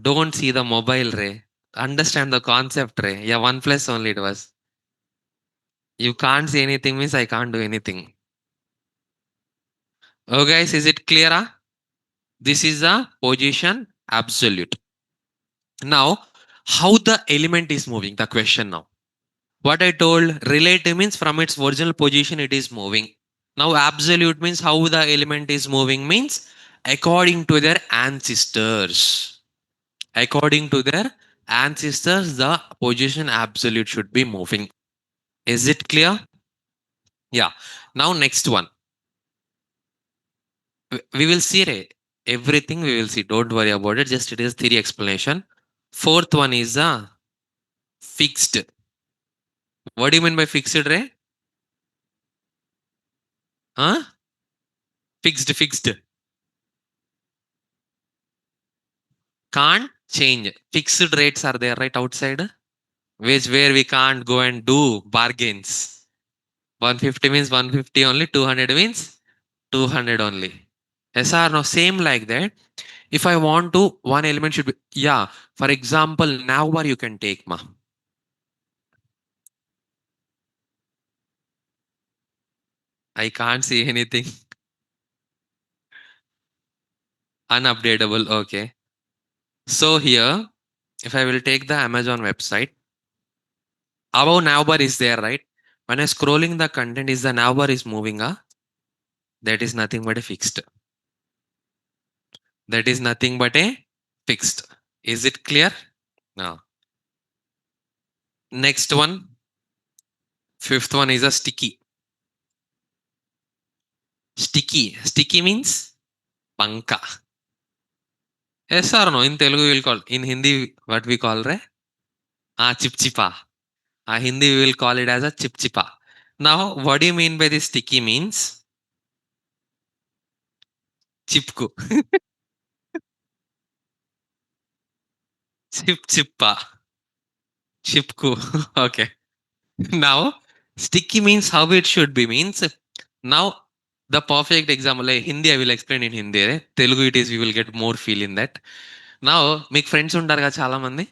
Don't see the mobile, Ray. Understand the concept, Ray. Yeah, one plus only it was. You can't see anything means I can't do anything. Oh guys, is it clear? This is the position absolute. Now, how the element is moving? The question now. What I told relative means from its original position it is moving. Now absolute means how the element is moving means according to their ancestors. According to their ancestors, the position absolute should be moving. Is it clear? Yeah. Now next one. We will see everything we will see. Don't worry about it. Just it is theory explanation. Fourth one is fixed. What do you mean by fixed, Ray? Huh? Fixed. Can't change. Fixed rates are there right outside, which where we can't go and do bargains. 150 means 150 only. 200 means 200 only. Yes or no? Same like that. If I want to, one element should be, yeah. For example, navbar you can take, ma. I can't see anything. Unupdatable. Okay. So here, if I will take the Amazon website, above navbar is there, right? When I scrolling the content, is the navbar is moving, that is nothing but a fixed. That is nothing but a fixed. Is it clear? Now, next one, fifth one is a sticky. Sticky means panka. Yes or no? In Telugu we will call. In Hindi, what we call re? Chipchipa. Hindi we will call it as a chipchipa. Now, what do you mean by this sticky means? Chipku. Chipchipa. Chipku. Okay. Now, sticky means how it should be means. Now, the perfect example, like Hindi, I will explain in Hindi. Telugu it is, we will get more feel in that. Now, మీకు friends ఉంటారు కదా చాలా మంది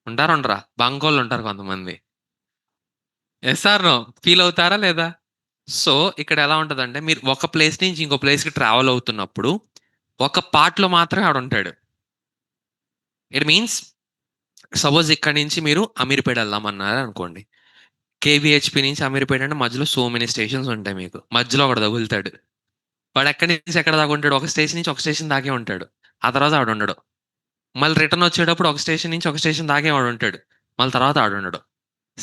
ఉంటారా ఉండరా బంకోళ్ళు ఉంటారు కొంతమంది SR no feel అవుతారా లేదా సో ఇక్కడ ఎలా ఉంటుందంటే మీరు ఒక ప్లేస్ నుంచి ఇంకో ప్లేస్కి ట్రావెల్ అవుతున్నప్పుడు ఒక పార్ట్లో మాత్రమే ఆడ ఉంటాడు ఇట్ మీన్స్ సపోజ్ ఇక్కడ నుంచి మీరు అమీర్పేట వెళ్దామన్నారు అనుకోండి కేవీహెచ్పి నుంచి అమీర్పేట అంటే మధ్యలో సో మెనీ స్టేషన్స్ ఉంటాయి మీకు మధ్యలో ఒకటి తగులుతాడు వాడు ఎక్కడి నుంచి ఎక్కడ దాకా ఉంటాడు ఒక స్టేషన్ నుంచి ఒక స్టేషన్ దాకే ఉంటాడు ఆ తర్వాత ఆడు ఉండడు మళ్ళీ రిటర్న్ వచ్చేటప్పుడు ఒక స్టేషన్ నుంచి ఒక స్టేషన్ దాకే వాడు ఉంటాడు మళ్ళీ తర్వాత ఆడు ఉండడు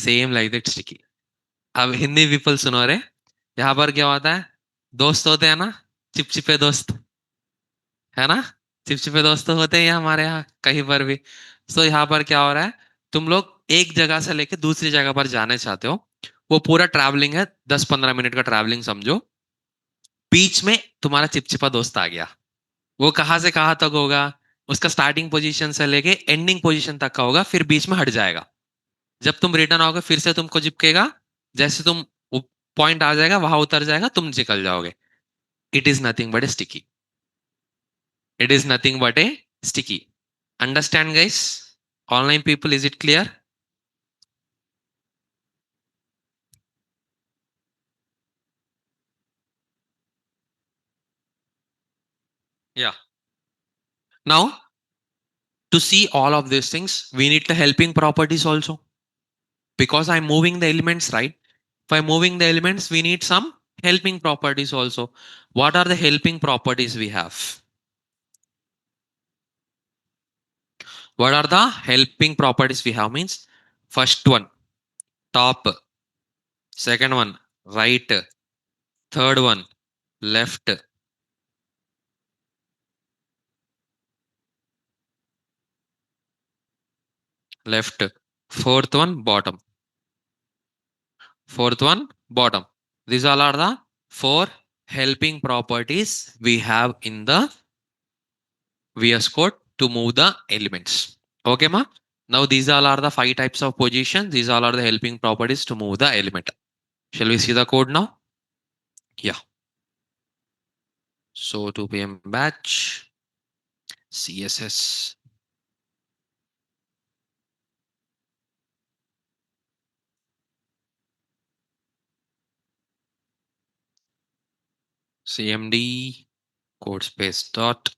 सेम लाइक दैट स्टिकी अब हिंदी पीपल सुनो रे यहाँ पर क्या होता है दोस्त होते हैं ना चिपचिपे दोस्त है ना चिपचिपे दोस्त तो होते हैं यहाँ हमारे यहाँ कहीं पर भी सो यहाँ पर क्या हो रहा है तुम लोग एक जगह से लेके दूसरी जगह पर जाने चाहते हो वो पूरा ट्रैवलिंग है 10-15 मिनट का ट्रैवलिंग समझो बीच में तुम्हारा चिपचिपा दोस्त आ गया वो कहाँ से कहाँ तक होगा उसका स्टार्टिंग पोजीशन से लेके एंडिंग पोजीशन तक का होगा फिर बीच में हट जाएगा जब तुम रिटर्न आओगे फिर से तुमको चिपकेगा जैसे तुम पॉइंट आ जाएगा वहां उतर जाएगा तुम निकल जाओगे it is nothing but A sticky it is nothing but A sticky understand guys online people is it clear yeah now to see all of these things we need the helping properties also because I'm moving the elements right if I'm moving the elements we need some helping properties also what are the helping properties we have what are the helping properties we have means first one top second one right third one left left Fourth one bottom. Fourth one bottom. These all are the four helping properties we have in the VS Code to move the elements. Okay, ma? Now these all are the five types of positions. These all are the helping properties to move the element. Shall we see the code now? Yeah. So 2 p.m. batch, CSS, CMD, code space dot.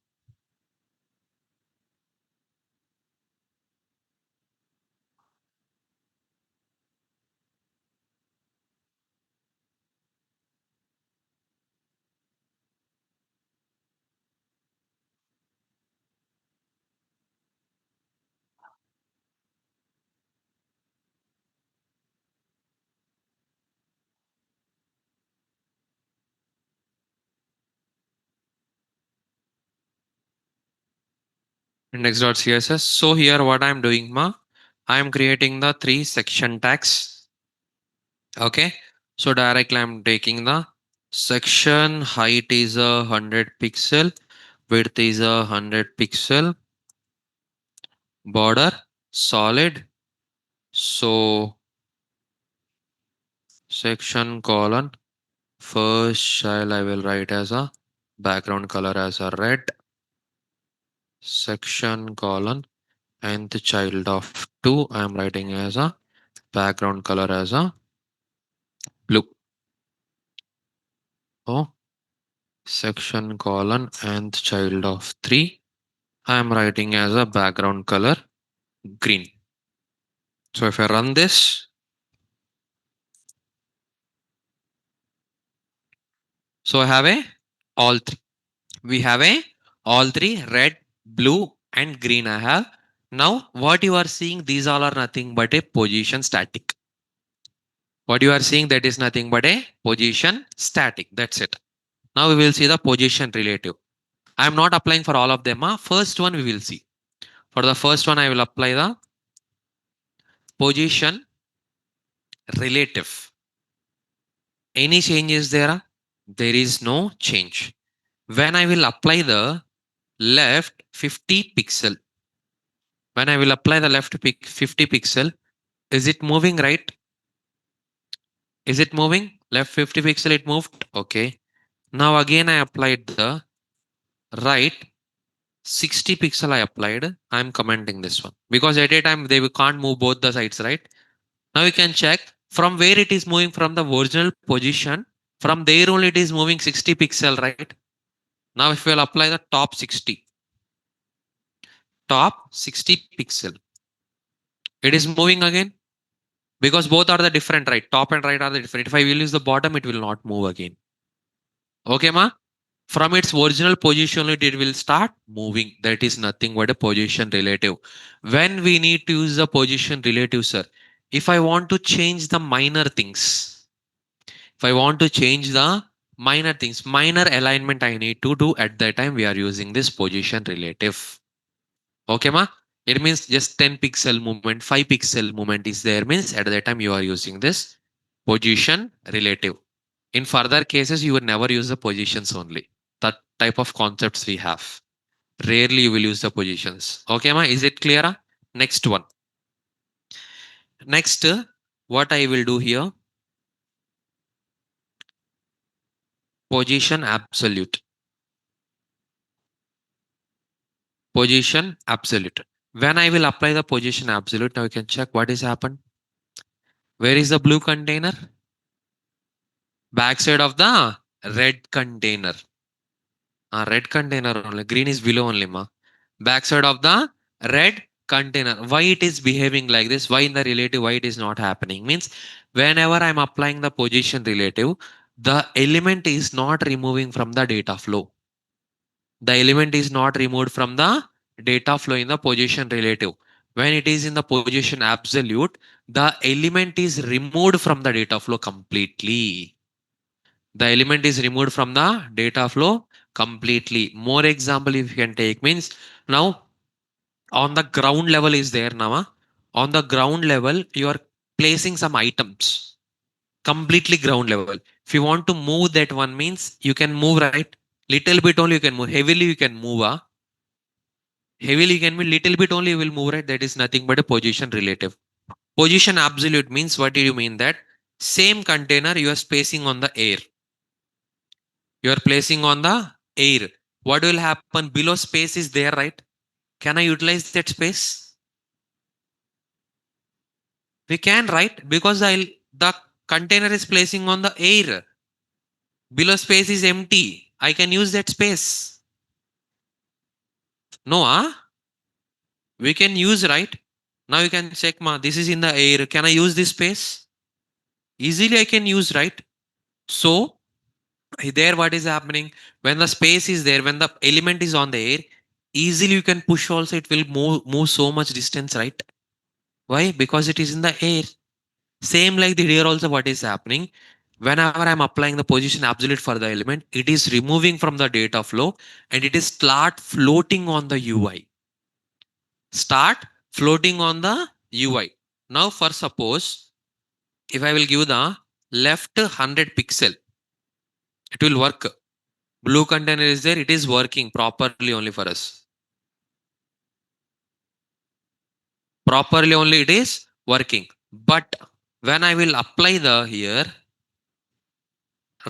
Index.css. So here what I'm doing, ma, I'm creating the three section tags. Okay. So directly I'm taking the section height is 100 pixel, width is 100 pixel, border solid. So section colon first child I will write as a background color as a red. Section colon nth child of 2 I am writing as a background color as a blue. Oh, section colon nth child of 3 I am writing as a background color green. So if I run this, so I have a all three. We have a all three red, blue, and green. I have now what you are seeing. These all are nothing but a position static. What you are seeing that is nothing but a position static. That's it. Now we will see the position relative. I am not applying for all of them. First one we will see. For the first one, I will apply the position relative. Any change is there? There is no change. When I will apply the left 50 pixel, when I will apply the left 50 pixel, is it moving right? Is it moving? Left 50 pixel, it moved. Okay. Now again, I applied the right 60 pixel I applied. I'm commenting this one because at a time they can't move both the sides, right? Now you can check from where it is moving from the original position. From there only it is moving 60 pixel, right? Now if we'll apply the top 60 pixel, it is moving again because both are the different, right? Top and right are the different. If I will use the bottom, it will not move again. Okay, ma? From its original position, it will start moving. That is nothing but a position relative. When we need to use the position relative, sir, if I want to change the minor things, if I want to change the minor things, minor alignment I need to do at that time, we are using this position relative. Okay, ma? It means just 10 pixel movement, 5 pixel movement is there means at that time you are using this position relative. In further cases, you will never use the positions only. That type of concepts we have. Rarely you will use the positions. Okay, ma? Is it clear? Next one. Next, what I will do here, position absolute. Position absolute. When I will apply the position absolute, now you can check what is happened. Where is the blue container? Backside of the red container. Red container only. Green is below only, ma. Backside of the red container. Why it is behaving like this? Why in the relative? Why it is not happening? Means whenever I'm applying the position relative, the element is not removing from the data flow. The element is not removed from the data flow in the position relative. When it is in the position absolute, the element is removed from the data flow completely. The element is removed from the data flow completely. More example if you can take means now on the ground level is there now. On the ground level you are placing some items, completely ground level. If you want to move that one means you can move, right? Little bit only you can move. Heavily you can move. Heavily you can move, little bit only you will move, right? That is nothing but a position relative. Position absolute means, what do you mean? That same container you are spacing on the air. You are placing on the air. What will happen? Below space is there, right? Can I utilize that space? We can, right? Because the container is placing on the air. Below space is empty. I can use that space. No, we can use, right? Now you can check, this is in the air. Can I use this space? Easily I can use, right? So there what is happening, when the space is there, when the element is on the air, easily you can push also, it will move so much distance, right? Why? Because it is in the air. Same like the here also, what is happening, whenever I'm applying the position absolute for the element, it is removing from the data flow and it is start floating on the UI. Start floating on the UI. Now for suppose, if I will give the left 100 pixel, it will work. Blue container is there, it is working properly only for us. Properly only it is working. But when I will apply the here,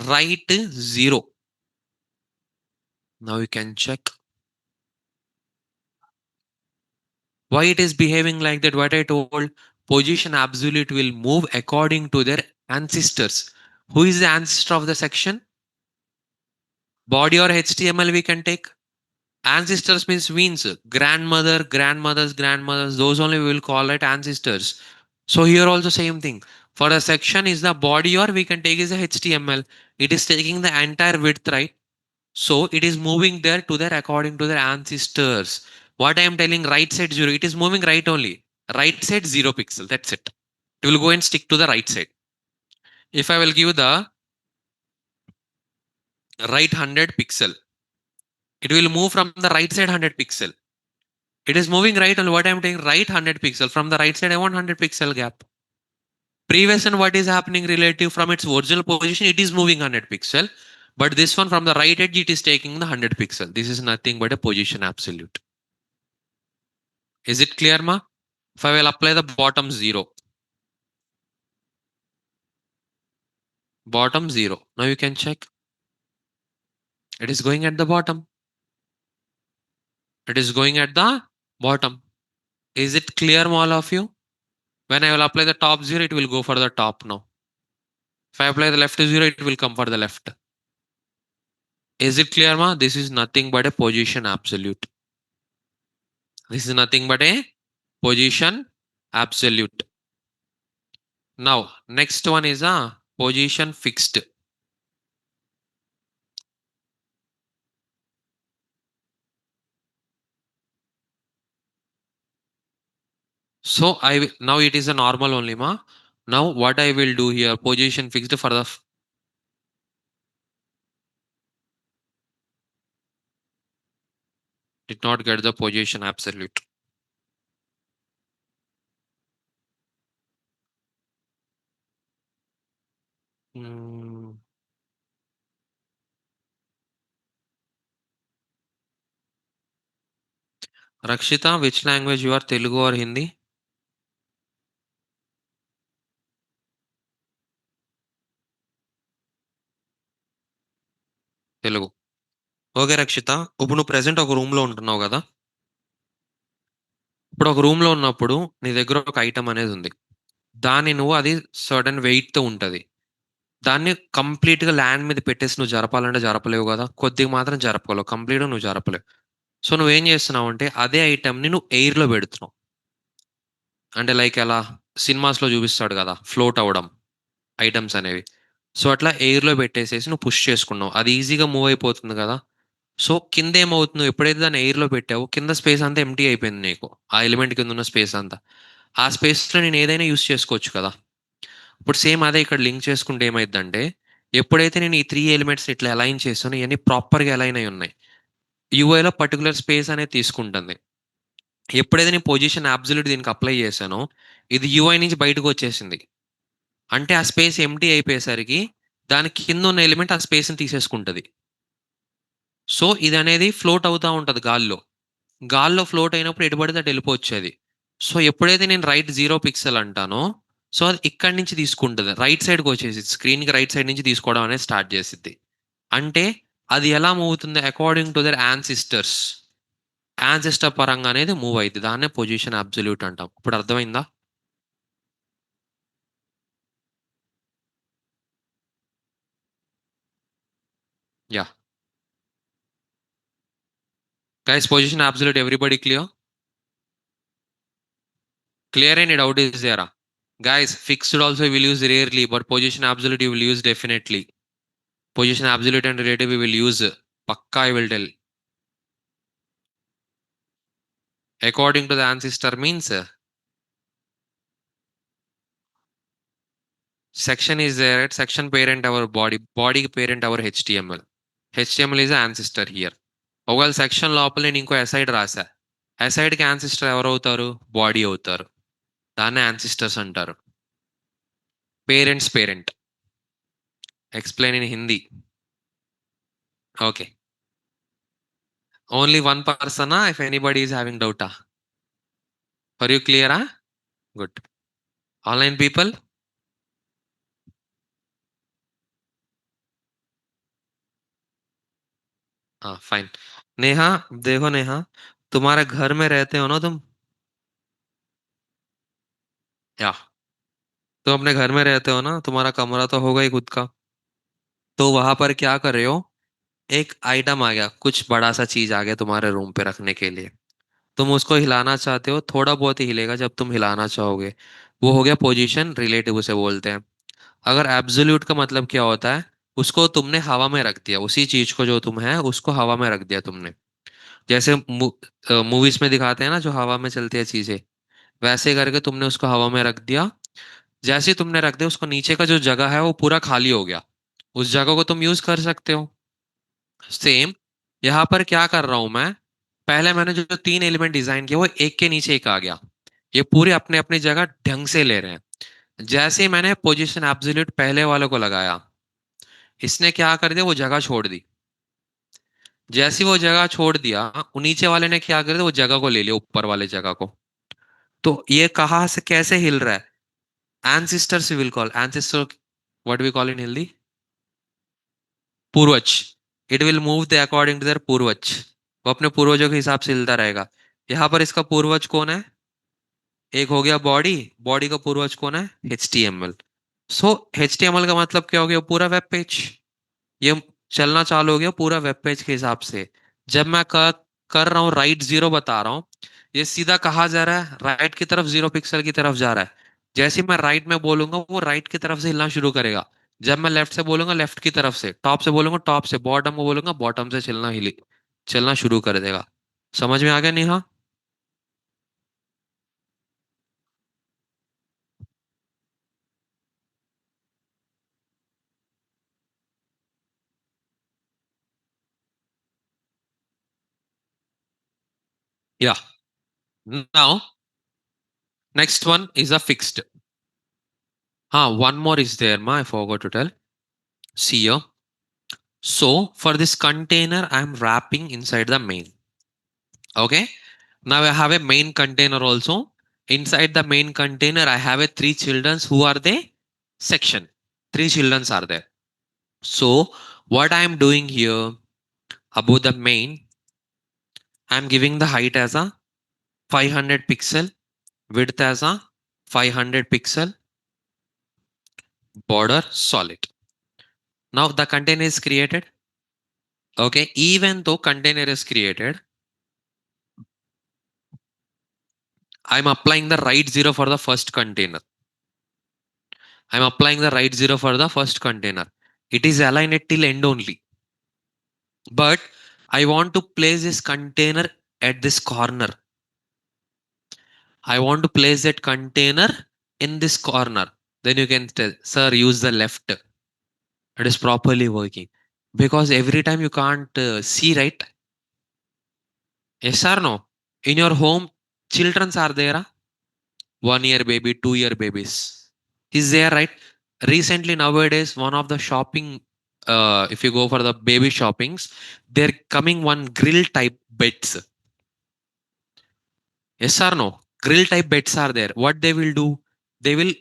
right 0. Now you can check why it is behaving like that. What I told, position absolute will move according to their ancestors. Who is the ancestor of the section? Body or HTML we can take. Ancestors means grandmother, grandmothers, those only we will call it ancestors. So here also same thing. For a section is the body, or we can take is a HTML. It is taking the entire width, right? So it is moving there to there according to their ancestors. What I am telling, right side 0, it is moving right only. Right side 0 pixel. That's it. It will go and stick to the right side. If I will give the right 100 pixel, it will move from the right side 100 pixel. It is moving right on what I am taking, right 100 pixel. From the right side, I want 100 pixel gap. Previous and what is happening relative from its original position, it is moving 100 pixel. But this one from the right edge, it is taking the 100 pixel. This is nothing but a position absolute. Is it clear, ma? If I will apply the bottom 0. Bottom 0. Now you can check. It is going at the bottom. It is going at the bottom. Is it clear, all of you? When I will apply the top 0, it will go for the top now. If I apply the left 0, it will come for the left. Is it clear, ma? This is nothing but a position absolute. This is nothing but a position absolute. Now, next one is a position fixed. So now it is a normal only, ma. Now what I will do here, position fixed for the did not get the position absolute. Hmm. Rakshita, which language you are, Telugu or Hindi? Telugu. Okay Rakshita, ఇప్పుడు నువ్వు present ఒక room లో ఉంటున్నావు కదా. ఇప్పుడు ఒక room లో ఉన్నప్పుడు నీ దగ్గర ఒక ఐటమ్ అనేది ఉంది. దాన్ని నువ్వు, అది సర్టన్ వెయిట్ తో ఉంటది. దాన్ని కంప్లీట్ గా ల్యాండ్ మీద పెట్టేసి నువ్వు జరపాలంటే జరపలేవు కదా, కొద్దిగా మాత్రం జరపగలవు, కంప్లీట్ గా నువ్వు జరపలేవు. సో నువ్వేం చేస్తున్నావు అంటే అదే ఐటమ్ ని నువ్వు ఎయిర్ లో పెడుతున్నావు. అంటే లైక్ ఎలా సినిమాస్ లో చూపిస్తాడు కదా, ఫ్లోట్ అవ్వడం ఐటమ్స్ అనేవి. సో అట్లా ఎయిర్ లో పెట్టేసేసి నువ్వు పుష్ చేసుకున్నావు, అది ఈజీగా మూవ్ అయిపోతుంది కదా. సో కింద ఏమవుతుంది, నువ్వు ఎప్పుడైతే దాన్ని ఎయిర్ లో పెట్టావో కింద స్పేస్ అంతా ఎంటీ అయిపోయింది నీకు, ఆ ఎలిమెంట్ కింద ఉన్న స్పేస్ అంతా. ఆ స్పేస్ లో నేను ఏదైనా యూస్ చేసుకోవచ్చు కదా. ఇప్పుడు సేమ్ అదే ఇక్కడ లింక్ చేసుకుంటే ఏమైందంటే, ఎప్పుడైతే నేను ఈ 3 ఎలిమెంట్స్ ఇట్లా అలైన్ చేస్తానో ఇవన్నీ ప్రాపర్ గా అలైన్ అయి ఉన్నాయి. యూఐలో పర్టికులర్ స్పేస్ అనేది తీసుకుంటుంది. ఎప్పుడైతే నేను పొజిషన్ అబ్సల్యూట్ దీనికి అప్లై చేశానో ఇది యూఐ నుంచి బయటకు వచ్చేసింది. అంటే ఆ స్పేస్ ఎంటీ అయిపోయేసరికి దాని కింద ఉన్న ఎలిమెంట్ ఆ స్పేస్ని తీసేసుకుంటుంది. సో ఇది అనేది ఫ్లోట్ అవుతూ ఉంటుంది గాల్లో. గాల్లో ఫ్లోట్ అయినప్పుడు ఎటు పడితే అటు వెళ్ళిపోవచ్చు అది. సో ఎప్పుడైతే నేను రైట్ 0 పిక్సెల్ అంటానో సో అది ఇక్కడి నుంచి తీసుకుంటుంది, రైట్ సైడ్కి వచ్చేసి స్క్రీన్కి రైట్ సైడ్ నుంచి తీసుకోవడం అనేది స్టార్ట్ చేసిద్ది. అంటే అది ఎలా మూవ్ అవుతుంది according to their ancestors. Ancestor పరంగా అనేది మూవ్ అయింది. దాన్నే పొజిషన్ అబ్సల్యూట్ అంటాం. ఇప్పుడు అర్థమైందా? Yeah guys, position absolute everybody clear? Clear, any doubt is there? Guys, fixed also we will use rarely, but position absolute you will use definitely. Position absolute and relative we will use. Pakka I will tell. According to the ancestor means section is there, right? Section parent our body, body parent our HTML. HTML is the ancestor here. ఒకవేళ section లోపల నేను ఇంకో aside రాసా, అసైడ్కి ancestor ఎవరు అవుతారు? Body అవుతారు. దాన్నే ancestors అంటారు. Parents parent. Explain in Hindi. Okay. Only one పర్సనా? ఇఫ్ ఎనీబడి ఈస్ హ్యావింగ్ డౌటా? ఫర్ యూ క్లియరా? గుడ్. Online people? हाँ फाइन. नेहा, देखो नेहा, तुम्हारे घर में रहते हो ना तुम? या तुम अपने घर में रहते हो ना, तुम्हारा कमरा तो होगा ही खुद का. तो वहां पर क्या कर रहे हो? एक आइटम आ गया, कुछ बड़ा सा चीज आ गया तुम्हारे रूम पे रखने के लिए. तुम उसको हिलाना चाहते हो, थोड़ा बहुत ही हिलेगा जब तुम हिलाना चाहोगे. वो हो गया पोजीशन रिलेटिव उसे बोलते हैं. अगर एब्सोल्यूट का मतलब क्या होता है? उसको तुमने हवा में रख दिया, उसी चीज को जो तुम है उसको हवा में रख दिया तुमने. जैसे मूवीज में दिखाते हैं ना, जो हवा में चलती है चीजें, वैसे करके तुमने उसको हवा में रख दिया. जैसे ही तुमने रख दिया, उसको नीचे का जो जगह है वो पूरा खाली हो गया. उस जगह को तुम यूज कर सकते हो. सेम यहाँ पर क्या कर रहा हूं मैं? पहले मैंने जो तीन एलिमेंट डिजाइन किया वो एक के नीचे एक आ गया. ये पूरे अपने अपनी जगह ढंग से ले रहे हैं. जैसे ही मैंने पोजीशन एब्सोल्यूट पहले वाले को लगाया, इसने क्या कर दिया? वो जगह छोड़ दी. जैसे ही वो जगह छोड़ दिया, वो नीचे वाले ने क्या कर दिया? वो जगह को ले लिया, ऊपर वाले जगह को. तो ये कहाँ से कैसे हिल रहा है? ancestors we will call ancestor. What we call in Hindi? पूर्वज. It will move the according to their पूर्वज. वो अपने पूर्वजों के हिसाब से हिलता रहेगा. यहाँ पर इसका पूर्वज कौन है? एक हो गया बॉडी. बॉडी का पूर्वज कौन है? HTML. सो HTML का मतलब क्या हो गया? पूरा वेब पेज. ये चलना चालू हो गया पूरा वेब पेज के हिसाब से. जब मैं कर रहा हूँ राइट 0 बता रहा हूँ, ये सीधा कहाँ जा रहा है? राइट की तरफ, 0 पिक्सल की तरफ जा रहा है. जैसे ही मैं राइट में बोलूंगा वो राइट की तरफ से हिलना शुरू करेगा. जब मैं लेफ्ट से बोलूंगा लेफ्ट की तरफ से, टॉप से बोलूंगा टॉप से, बॉटम को बोलूंगा बॉटम से चलना शुरू कर देगा. समझ में आ गया नेहा? या now next one is a fixed. हाँ, one more is there ma, I forgot to tell. See here. So for this container, I'm wrapping inside the main. Okay. Now I have a main container also. Inside the main container, I have a three children. Who are they? Section. Three children are there. So what I am doing here about the main, I'm giving the height as a 500 pixel, width as a 500 pixel, border solid. Now the container is created. Okay. Even though container is created, I'm applying the right 0 for the first container. I'm applying the right 0 for the first container. It is aligned till end only. But I want to place this container at this corner. I want to place that container in this corner. Then you can tell, sir, use the left. It is properly working. Because every time you can't see, right? Yes or no? In your home, Childrens are there, 1 year baby, 2 year babies is there, right? Recently nowadays one of the shopping, if you go for the baby shoppings, they're coming one grill type beds. Yes or no? Grill type beds are there. What they will do? They will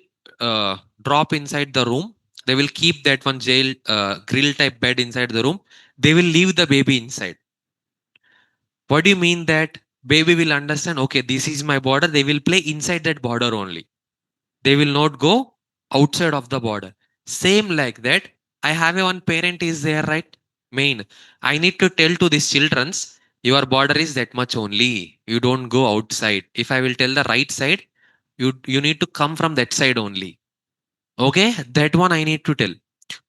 drop inside the room. They will keep that one jail grill type bed inside the room. They will leave the baby inside. What do you mean that baby will understand? Okay, this is my border. They will play inside that border only. They will not go outside of the border. Same like that. I have a one parent is there, right? Main. I need to tell to these childrens, your border is that much only. You don't go outside. If I will tell the right side, you need to come from that side only. Okay, that one I need to tell.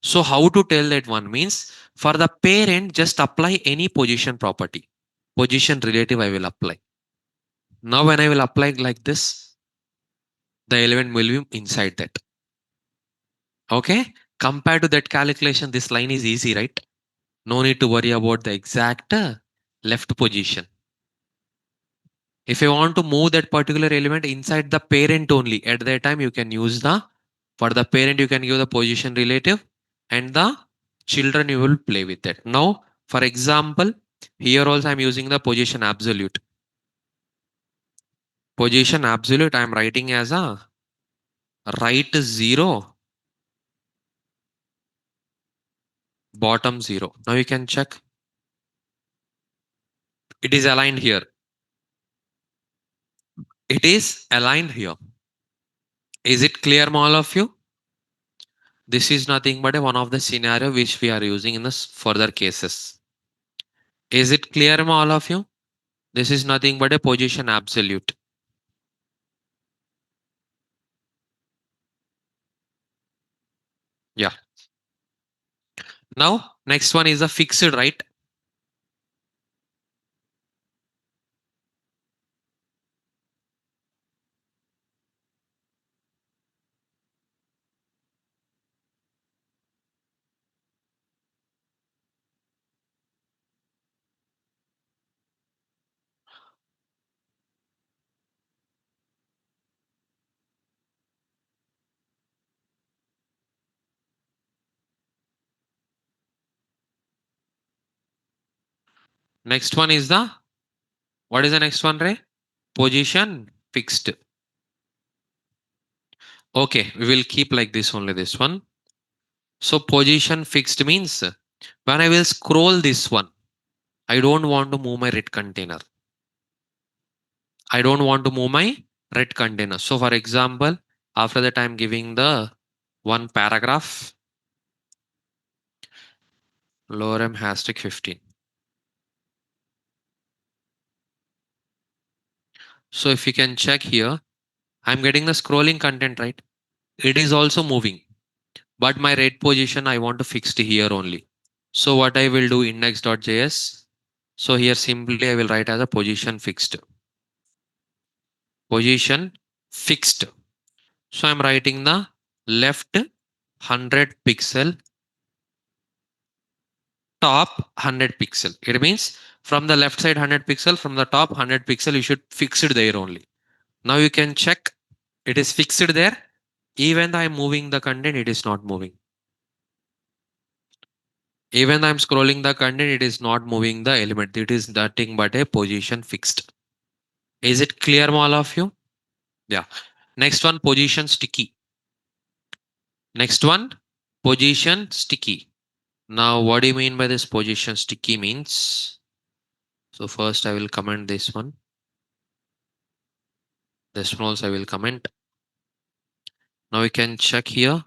So how to tell that one means for the parent, just apply any position property. Position relative I will apply. Now when I will apply like this, the element will be inside that. Okay. Compared to that calculation, this line is easy, right? No need to worry about the exact left position. If you want to move that particular element inside the parent only, at that time you can use the, for the parent you can give the position relative and the children you will play with it. Now, for example, here also I'm using the position absolute. Position absolute I'm writing as a right 0, bottom 0. Now you can check. It is aligned here. It is aligned here. Is it clear, all of you? This is nothing but a one of the scenario which we are using in the further cases. Is it clear, all of you? This is nothing but a position absolute. Yeah. Now, next one is a fixed, right? Next one is the, what is the next one, Ray? Position fixed. Okay, we will keep like this only, this one. So position fixed means when I will scroll this one, I don't want to move my red container. I don't want to move my red container. So for example, after that I'm giving the one paragraph, lorem hashtag 15. So if you can check here, I'm getting the scrolling content, right? It is also moving, but my red position I want to fix it here only. So what I will do index.js. So here simply I will write as a position fixed. Position fixed. So I'm writing the left 100 pixel, top 100 pixel. It means from the left side 100 pixel, from the top 100 pixel, you should fix it there only. Now you can check it is fixed there. Even though I'm moving the content, it is not moving. Even though I'm scrolling the content, it is not moving the element. It is nothing but a position fixed. Is it clear, all of you? Yeah. Next one, position sticky. Next one, position sticky. Now, what do you mean by this position sticky means? So first I will comment this one. This one also I will comment. Now we can check here.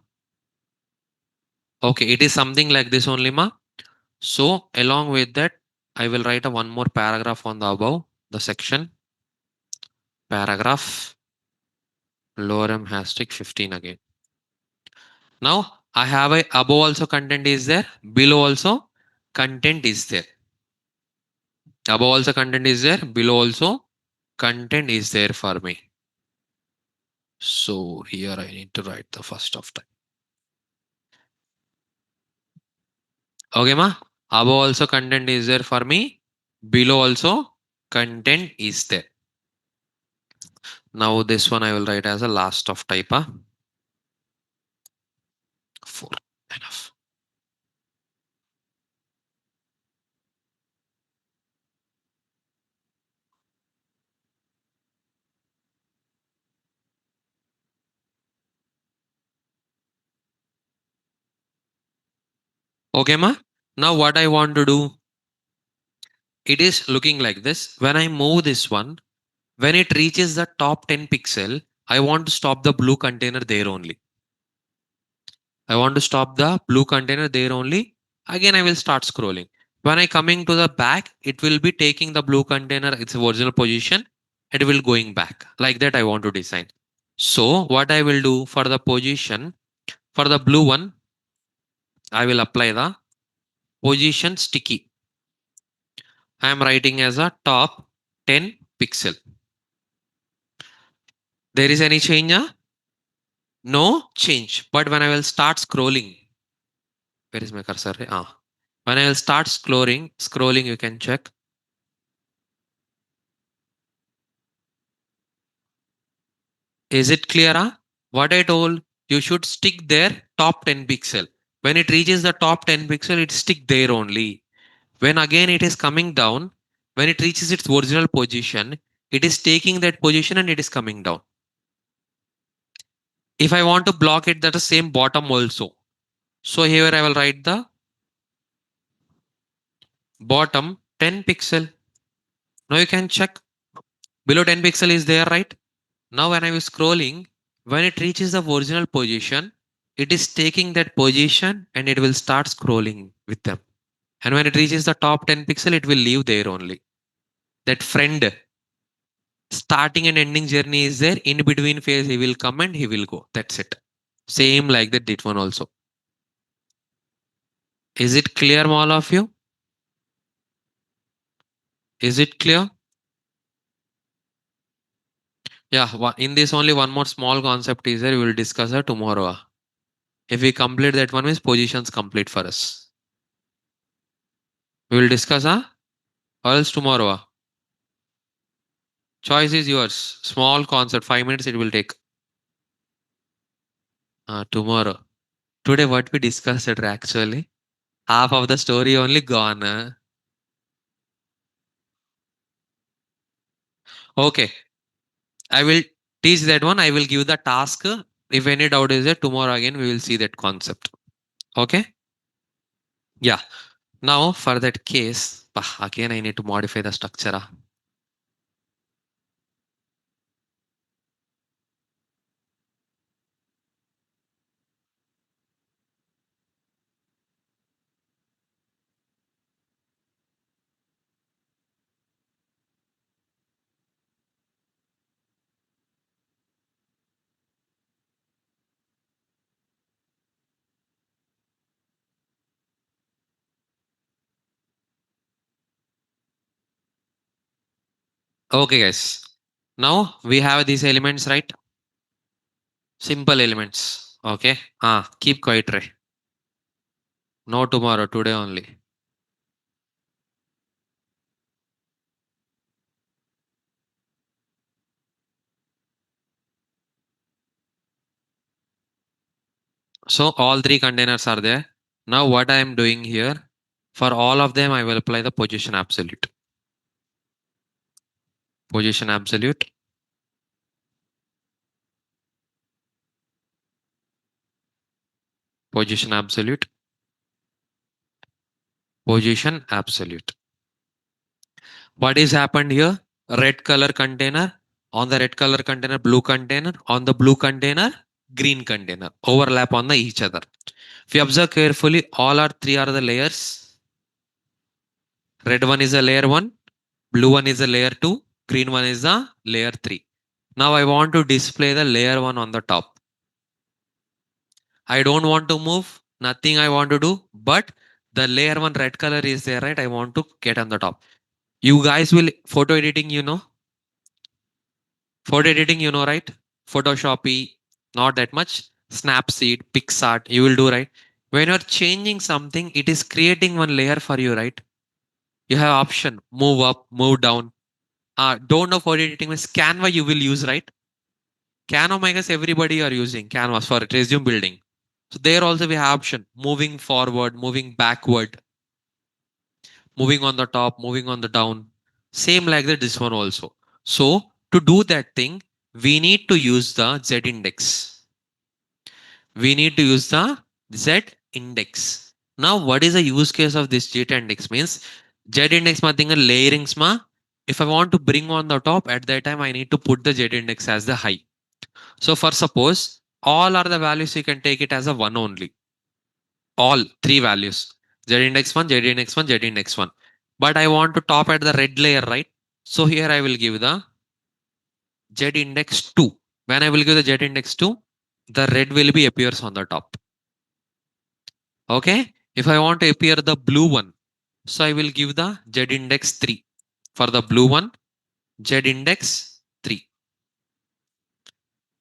Okay, it is something like this only, ma. So along with that, I will write a one more paragraph on the above the section. Paragraph lorem hashtag 15 again. Now I have a above also content is there, below also content is there. Above also content is there, below also content is there for me. So here I need to write the first of time. Okay, ma. Above also content is there for me. Below also content is there. Now this one I will write as a last of type. 4. Enough. Okay, ma. Now what I want to do, it is looking like this. When I move this one, when it reaches the top 10 pixel, I want to stop the blue container there only. I want to stop the blue container there only. Again, I will start scrolling. When I coming to the back, it will be taking the blue container, its original position. It will going back. Like that I want to design. So what I will do for the position, for the blue one, I will apply the position sticky. I am writing as a top 10 pixel. There is any change? No change. But when I will start scrolling, where is my cursor? When I will start scrolling, you can check. Is it clear? What I told, you should stick there top 10 pixel. When it reaches the top 10 pixel, it stick there only. When again it is coming down, when it reaches its original position, it is taking that position and it is coming down. If I want to block it, that is same bottom also. So here I will write the bottom 10 pixel. Now you can check below 10 pixel is there, right? Now when I was scrolling, when it reaches the original position, it is taking that position and it will start scrolling with them. And when it reaches the top 10 pixel, it will leave there only. That friend starting and ending journey is there. In between phase, he will come and he will go. That's it. Same like that, this one also. Is it clear, all of you? Is it clear? Yeah, in this only one more small concept is there. We will discuss it tomorrow. If we complete that one, means positions complete for us. We will discuss, or else tomorrow. Choice is yours. Small concept, 5 minutes it will take. Tomorrow. Today, what we discussed it actually, half of the story only gone. Okay, I will teach that one. I will give the task. If any doubt is there, tomorrow again we will see that concept. Okay. Yeah. Now for that case, again I need to modify the structure. Okay, guys. Now we have these elements, right? Simple elements. Okay. Keep quiet, Ray. No tomorrow, today only. So all three containers are there. Now what I am doing here, for all of them, I will apply the position absolute. Position absolute. Position absolute. Position absolute. What is happened here? Red color container. On the red color container, blue container. On the blue container, green container. Overlap on the each other. If you observe carefully, all are three are the layers. Red one is a layer 1. Blue one is a layer 2. Green one is a layer 3. Now I want to display the layer 1 on the top. I don't want to move. Nothing I want to do. But the layer 1 red color is there, right? I want to get on the top. You guys will photo editing, Photo editing, right? Photoshoppy, not that much. Snapseed, PixArt, you will do, right? When you're changing something, it is creating one layer for you, right? You have option, move up, move down. Don't know photo editing means Canva you will use, right? Canva, I guess everybody are using Canvas for resume building. So there also we have option moving forward, moving backward, moving on the top, moving on the down. Same like that, this one also. So to do that thing, we need to use the Z index. We need to use the Z index. Now, what is the use case of this Z index? Means Z index ma thinga layerings ma. If I want to bring on the top, at that time I need to put the Z index as the high. So for suppose all are the values, you can take it as a one only. All three values. Z index 1, Z index 1, Z index 1. But I want to top at the red layer, right? So here I will give the Z index 2. When I will give the Z index 2, the red will be appears on the top. Okay. If I want to appear the blue one, so I will give the Z index 3. For the blue one, Z index 3.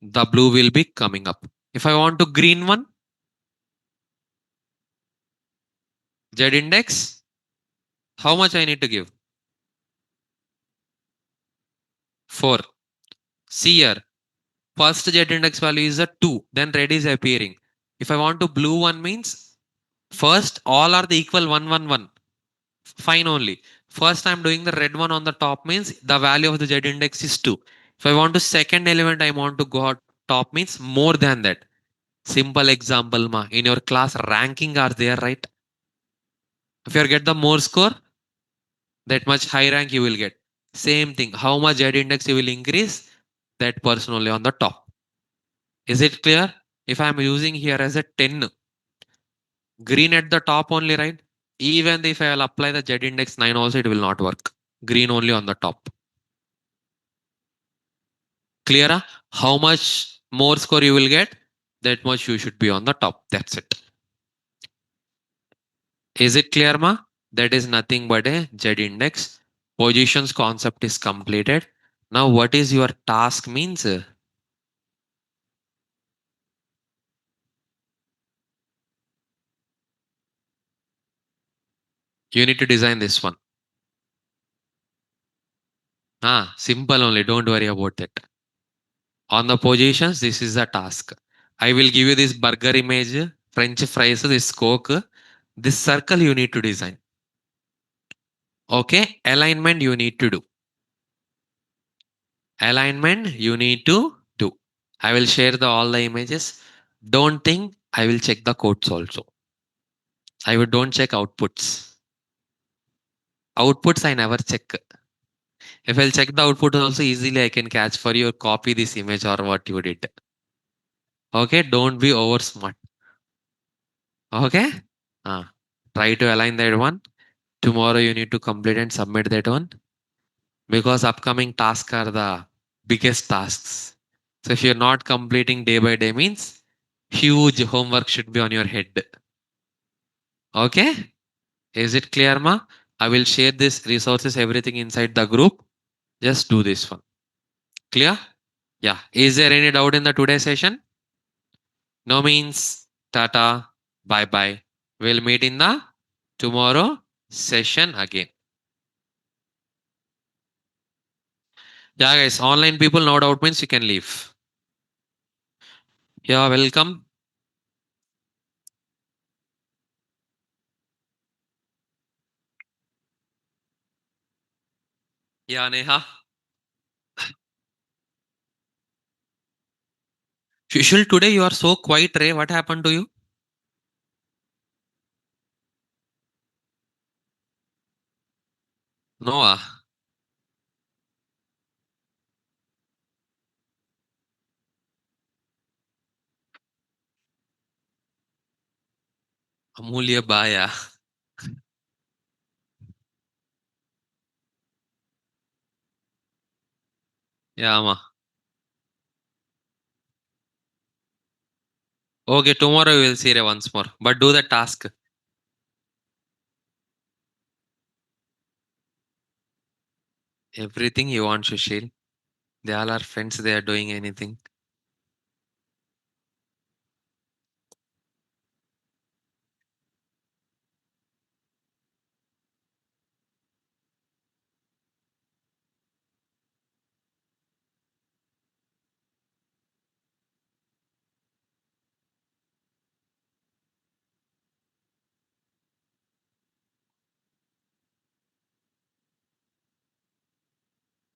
The blue will be coming up. If I want to green one, Z index, how much I need to give? 4. See here. First Z index value is a 2. Then red is appearing. If I want to blue one means first all are the equal 1, 1, 1. Fine only. First I'm doing the red one on the top means the value of the Z index is 2. If I want to second element, I want to go top means more than that. Simple example ma. In your class ranking are there, right? If you get the more score, that much high rank you will get. Same thing. How much Z index you will increase, that person only on the top. Is it clear? If I'm using here as a 10, green at the top only, right? Even if I will apply the Z index 9 also, it will not work. Green only on the top. Clear? How much more score you will get, that much you should be on the top. That's it. Is it clear, ma? That is nothing but a Z index. Positions concept is completed. Now, what is your task means? You need to design this one. Simple only. Don't worry about it. On the positions, this is the task. I will give you this burger image, French fries, this Coke. This circle you need to design. Okay. Alignment you need to do. Alignment you need to do. I will share all the images. Don't think I will check the codes also. I will don't check outputs. Outputs I never check. If I'll check the output also easily I can catch for you copy this image or what you did. Okay, don't be over smart. Okay? Try to align that one. Tomorrow you need to complete and submit that one because upcoming tasks are the biggest tasks. So if you're not completing day by day means huge homework should be on your head. Okay? Is it clear, ma? I will share this resources, everything inside the group. Just do this one. Clear? Yeah. Is there any doubt in the today session? No means tata, bye bye. We'll meet in the tomorrow session again. Yeah, guys, online people, no doubt means you can leave. Yeah, welcome. Yeah, Neha. Usual today you are so quiet, Ray. What happened to you? No, Amulya Baya. Yeah, ma. Okay, tomorrow we will see Ray once more. But do the task. Everything you want, Sushil. They all are friends. They are doing anything.